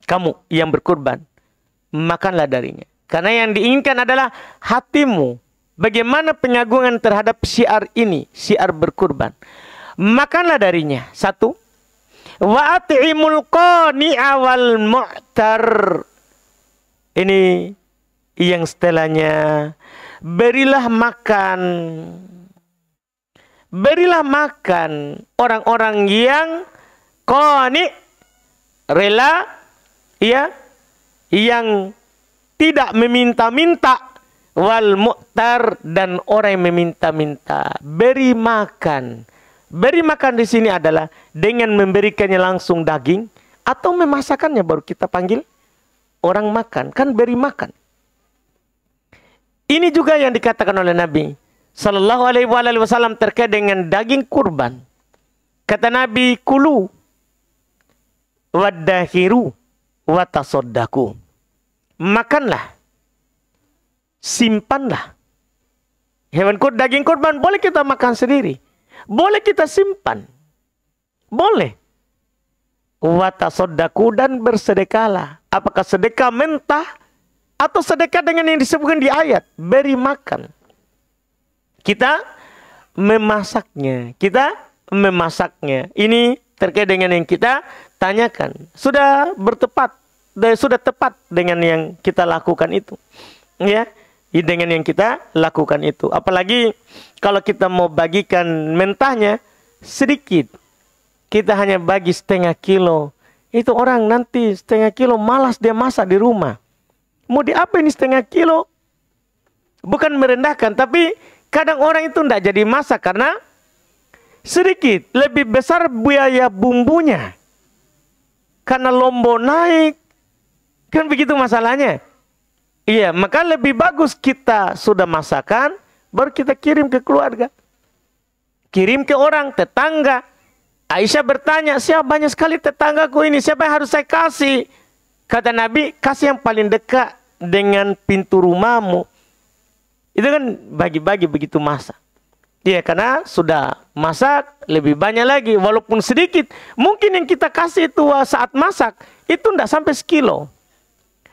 Kamu yang berkurban, makanlah darinya. Karena yang diinginkan adalah hatimu. Bagaimana pengagungan terhadap syiar ini, syiar berkurban. Makanlah darinya. Satu. Wa at'imul qani'a wal mu'tar. Ini yang setelahnya. Berilah makan. Berilah makan orang-orang yang qani', rela, ya, yang tidak meminta-minta, wal mu'tar, dan orang yang meminta-minta. Beri makan. Beri makan di sini adalah dengan memberikannya langsung daging atau memasakkannya baru kita panggil orang makan. Kan beri makan. Ini juga yang dikatakan oleh Nabi Sallallahu Alaihi Wasallam terkait dengan daging kurban. Kata Nabi, kulu waddahiru watasoddaku. Makanlah, simpanlah. Daging kurban boleh kita makan sendiri, boleh kita simpan, boleh. Watasoddaku, dan bersedekahlah. Apakah sedekah mentah atau sedekah dengan yang disebutkan di ayat, beri makan. Kita memasaknya. Ini terkait dengan yang kita tanyakan. Sudah tepat dengan yang kita lakukan itu. Ya, dengan yang kita lakukan itu. Apalagi kalau kita mau bagikan mentahnya sedikit. Kita hanya bagi setengah kilo. Itu orang nanti setengah kilo malas dia masak di rumah. Mau diapa ini setengah kilo? Bukan merendahkan, tapi kadang orang itu tidak jadi masak karena sedikit. Lebih besar biaya bumbunya. Karena lombok naik. Kan begitu masalahnya. Iya, maka lebih bagus kita sudah masakan, baru kita kirim ke keluarga. Kirim ke orang, tetangga. Aisyah bertanya, siapa banyak sekali tetanggaku ini, siapa yang harus saya kasih? Kata Nabi, kasih yang paling dekat dengan pintu rumahmu. Itu kan bagi-bagi begitu masak. Iya, karena sudah masak lebih banyak lagi, walaupun sedikit. Mungkin yang kita kasih itu saat masak, itu tidak sampai sekilo.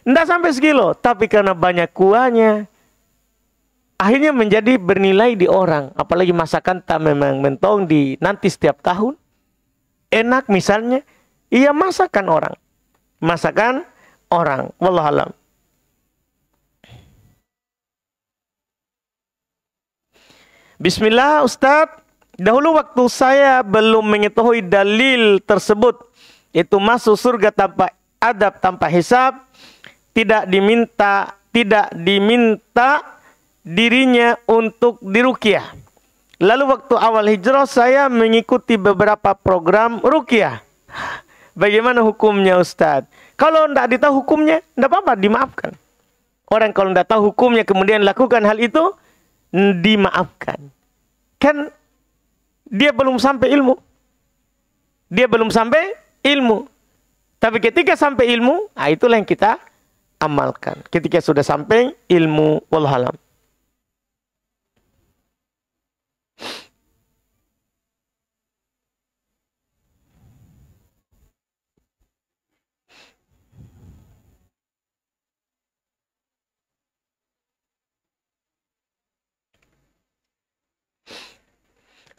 Tidak sampai sekilo, tapi karena banyak kuahnya, akhirnya menjadi bernilai di orang. Apalagi masakan tak memang mentong di nanti setiap tahun. Enak misalnya, iya masakan orang. Masakan orang. Wallahualam. Bismillah Ustadz. Dahulu waktu saya belum mengetahui dalil tersebut, itu masuk surga tanpa adab, tanpa hisab, tidak diminta dirinya untuk diruqyah. Lalu waktu awal hijrah saya mengikuti beberapa program ruqyah. Bagaimana hukumnya Ustadz? Kalau tidak ditahu hukumnya, tidak apa-apa, dimaafkan. Orang kalau tidak tahu hukumnya kemudian lakukan hal itu, dimaafkan. Kan dia belum sampai ilmu. Dia belum sampai ilmu. Tapi ketika sampai ilmu, itulah yang kita amalkan. Ketika sudah sampai ilmu, wallahualam.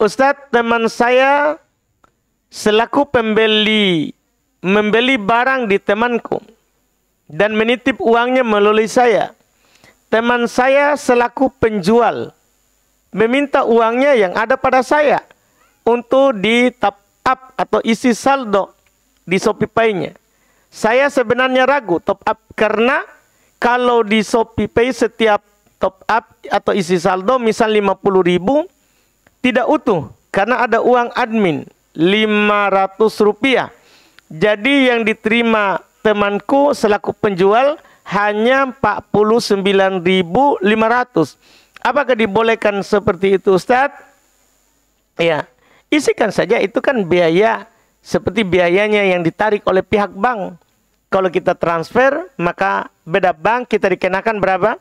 Ustadz, teman saya selaku membeli barang di temanku dan menitip uangnya melalui saya. Teman saya selaku penjual meminta uangnya yang ada pada saya untuk di top up atau isi saldo di Shopee Pay-nya. Saya sebenarnya ragu top up karena kalau di Shopee Pay setiap top up atau isi saldo misal 50.000 tidak utuh karena ada uang admin 500 rupiah. Jadi yang diterima temanku selaku penjual hanya 49.500. Apakah dibolehkan seperti itu, Ustadz? Ya, isikan saja, itu kan biaya seperti biayanya yang ditarik oleh pihak bank. Kalau kita transfer, maka beda bank kita dikenakan berapa?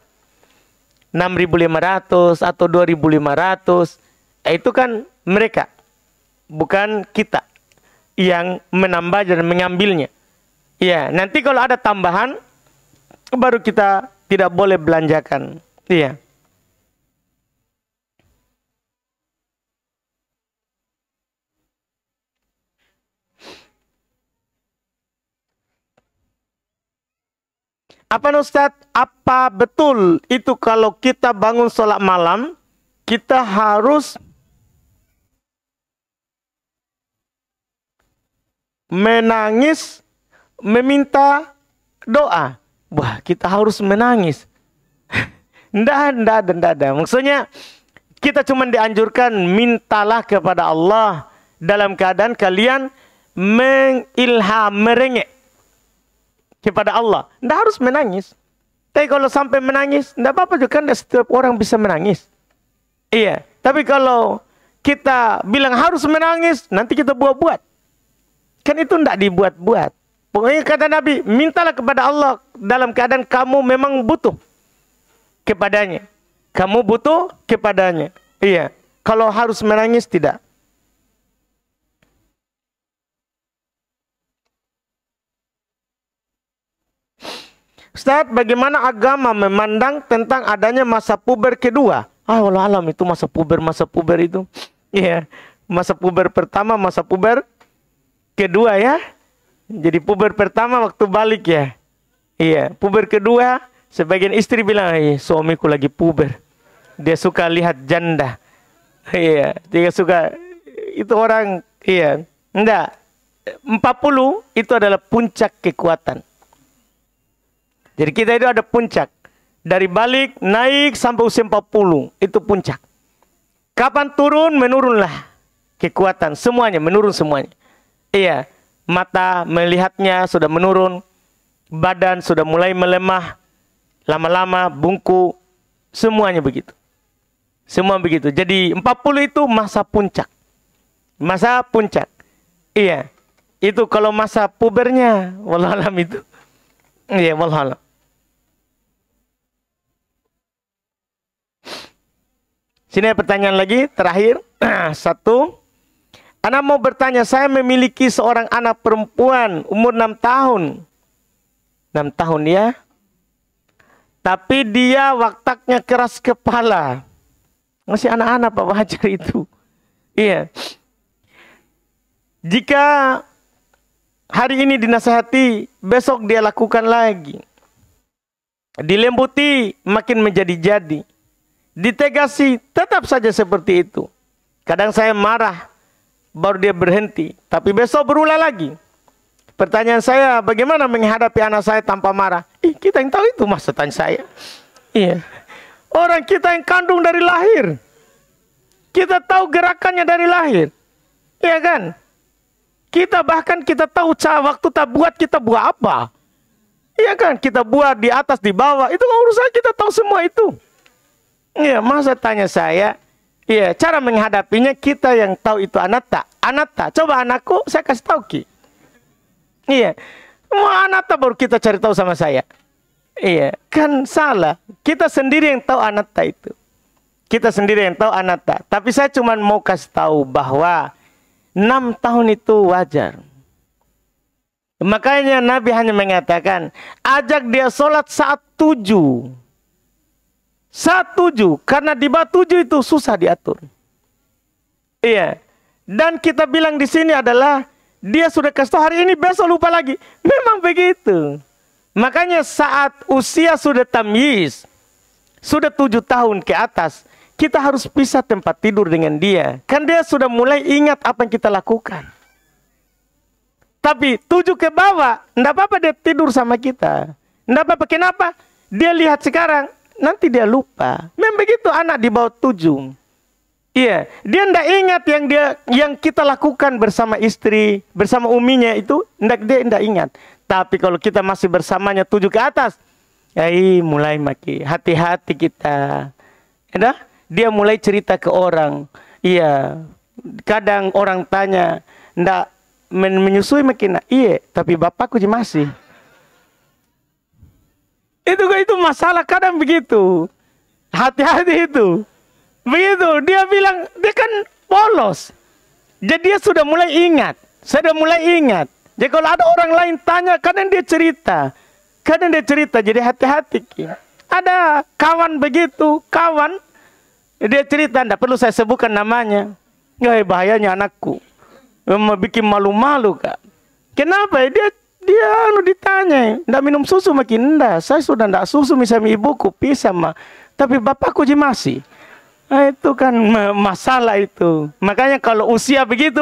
6.500 atau 2.500. Itu kan mereka, bukan kita yang menambah dan mengambilnya. Ya, nanti kalau ada tambahan, baru kita tidak boleh belanjakan. Iya. Apa Ustadz? Apa betul itu kalau kita bangun sholat malam, kita harus menangis, meminta doa? Wah, kita harus menangis. Nggak. Maksudnya, kita cuma dianjurkan mintalah kepada Allah dalam keadaan kalian merengek kepada Allah. Nggak harus menangis. Tapi kalau sampai menangis, nggak apa-apa juga kan, setiap orang bisa menangis. Iya. Tapi kalau kita bilang harus menangis, nanti kita buat-buat. Kan itu nggak dibuat-buat. Pokoknya kata Nabi, mintalah kepada Allah dalam keadaan kamu memang butuh kepadanya. Kamu butuh kepadanya. Iya. Kalau harus menangis, tidak. Ustaz, bagaimana agama memandang tentang adanya masa puber kedua? Wallah alam, itu masa puber itu. Iya, masa puber pertama, masa puber kedua ya. Jadi puber pertama waktu balik ya. Iya, puber kedua, sebagian istri bilang, suamiku lagi puber. Dia suka lihat janda. Iya, dia suka, itu orang, iya. Enggak, 40 itu adalah puncak kekuatan. Jadi kita itu ada puncak. Dari balik, naik sampai usia 40. Itu puncak. Kapan turun, menurunlah kekuatan. Semuanya, menurun semuanya. Iya. Mata melihatnya sudah menurun. Badan sudah mulai melemah. Lama-lama, bungkuk. Semuanya begitu. Semua begitu. Jadi 40 itu masa puncak. Masa puncak. Iya. Itu kalau masa pubernya. Wallahualam itu. Iya, wallahualam. Sini ada pertanyaan lagi, terakhir. Satu. Anak mau bertanya, saya memiliki seorang anak perempuan umur 6 tahun. 6 tahun ya. Tapi dia wataknya keras kepala. Masih anak-anak Pak, wajar itu. Iya. Jika hari ini dinasihati, besok dia lakukan lagi. Dilembuti, makin menjadi-jadi. Ditegasi, tetap saja seperti itu. Kadang saya marah, baru dia berhenti. Tapi besok berulang lagi. Pertanyaan saya, bagaimana menghadapi anak saya tanpa marah? Kita yang tahu itu, masa tanya saya. Iya. Orang kita yang kandung dari lahir. Kita tahu gerakannya dari lahir. Iya kan? Kita bahkan kita tahu waktu kita buat apa. Iya kan? Kita buat di atas, di bawah. Itu urusan kita tahu semua itu. Iya, masa tanya saya, iya, cara menghadapinya kita yang tahu itu anatta. Coba anakku, saya kasih tahu Ki. Iya, mau anatta baru kita cari tahu sama saya. Iya, kan salah. Kita sendiri yang tahu anatta itu. Kita sendiri yang tahu anatta. Tapi saya cuma mau kasih tahu bahwa 6 tahun itu wajar. Makanya Nabi hanya mengatakan, ajak dia sholat saat 7. Saat 7, karena di bawah 7 itu susah diatur. Iya. Dan kita bilang di sini adalah dia sudah kasih tahu hari ini, besok lupa lagi. Memang begitu. Makanya saat usia sudah tamyiz, sudah 7 tahun ke atas, kita harus pisah tempat tidur dengan dia. Kan dia sudah mulai ingat apa yang kita lakukan. Tapi 7 ke bawah, enggak apa-apa dia tidur sama kita. Enggak apa-apa. Kenapa? Dia lihat sekarang, nanti dia lupa. Memang begitu anak di bawah 7. Iya, dia tidak ingat yang kita lakukan bersama istri, bersama uminya itu, dia tidak ingat. Tapi kalau kita masih bersamanya 7 ke atas, mulai maki hati-hati kita. Ya, dia mulai cerita ke orang. Iya, kadang orang tanya, ndak menyusui makin, iya, tapi bapakku masih. Itu masalah kadang begitu. Hati-hati itu. Begitu, dia bilang, dia kan polos. Jadi dia sudah mulai ingat. Jadi kalau ada orang lain tanya, kadang dia cerita. Jadi hati-hati. Ada kawan begitu, dia cerita, tidak perlu saya sebutkan namanya. Bahayanya anakku. Bikin malu-malu, Kak. Kenapa? Dia ditanya, tidak minum susu makin enggak. Saya sudah tidak susu misalnya ibuku, pisah mah. Tapi bapakku masih. Itu kan masalah itu. Makanya kalau usia begitu,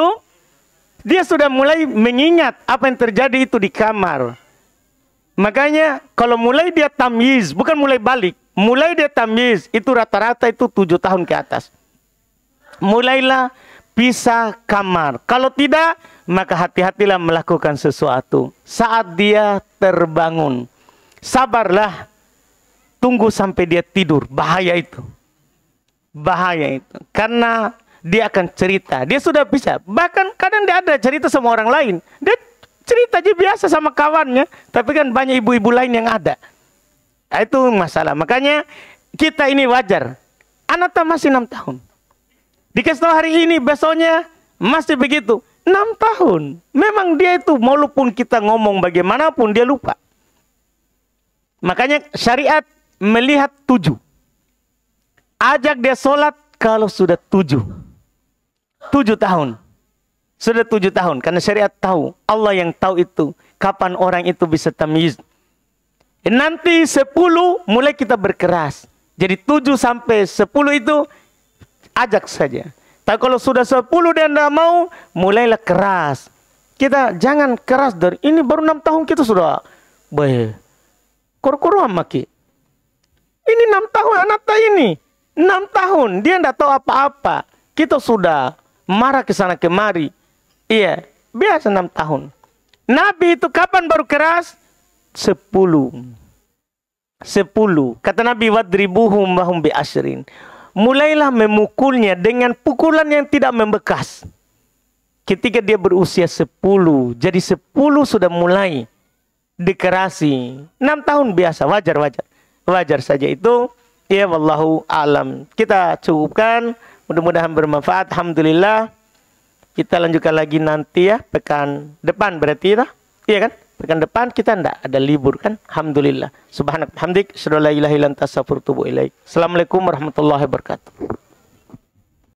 dia sudah mulai mengingat apa yang terjadi itu di kamar. Makanya kalau mulai dia tamyiz, bukan mulai balik. Mulai dia tamyiz, itu rata-rata itu 7 tahun ke atas. Mulailah pisah kamar. Kalau tidak, maka hati-hatilah melakukan sesuatu. Saat dia terbangun, sabarlah. Tunggu sampai dia tidur. Bahaya itu. Karena dia akan cerita. Dia sudah bisa. Bahkan kadang dia ada cerita sama orang lain. Dia cerita aja biasa sama kawannya. Tapi kan banyak ibu-ibu lain yang ada. Itu masalah. Makanya kita ini wajar. Anak masih 6 tahun. Dikasih tahu hari ini, besoknya masih begitu. 6 tahun. Memang dia itu, walaupun kita ngomong bagaimanapun, dia lupa. Makanya syariat melihat 7. Ajak dia sholat kalau sudah 7 tahun. Sudah 7 tahun. Karena syariat tahu. Allah yang tahu itu. Kapan orang itu bisa tamyiz. Nanti 10 mulai kita berkeras. Jadi 7 sampai 10 itu ajak saja. Tapi kalau sudah 10 dia tidak mau, mulailah keras. Kita jangan keras dari ini baru 6 tahun kita sudah. Kor-kor maki. Ini 6 tahun anak ini. 6 tahun dia tidak tahu apa-apa. Kita sudah marah ke sana kemari. Iya, biasa 6 tahun. Nabi itu kapan baru keras? 10. Kata Nabi, wadribuhum wahum bi asyrin. Mulailah memukulnya dengan pukulan yang tidak membekas. Ketika dia berusia 10. Jadi 10 sudah mulai dikerasi. 6 tahun biasa, wajar saja itu. Ya wallahu a'lam. Kita cukupkan, mudah-mudahan bermanfaat. Alhamdulillah. Kita lanjutkan lagi nanti ya, pekan depan berarti ya. Iya kan? Pekan depan kita enggak ada libur kan? Alhamdulillah. Subhanak hamdik, asyhadu an la ilaha illa anta astaghfiruka wa atubu ilaik. Assalamualaikum warahmatullahi wabarakatuh.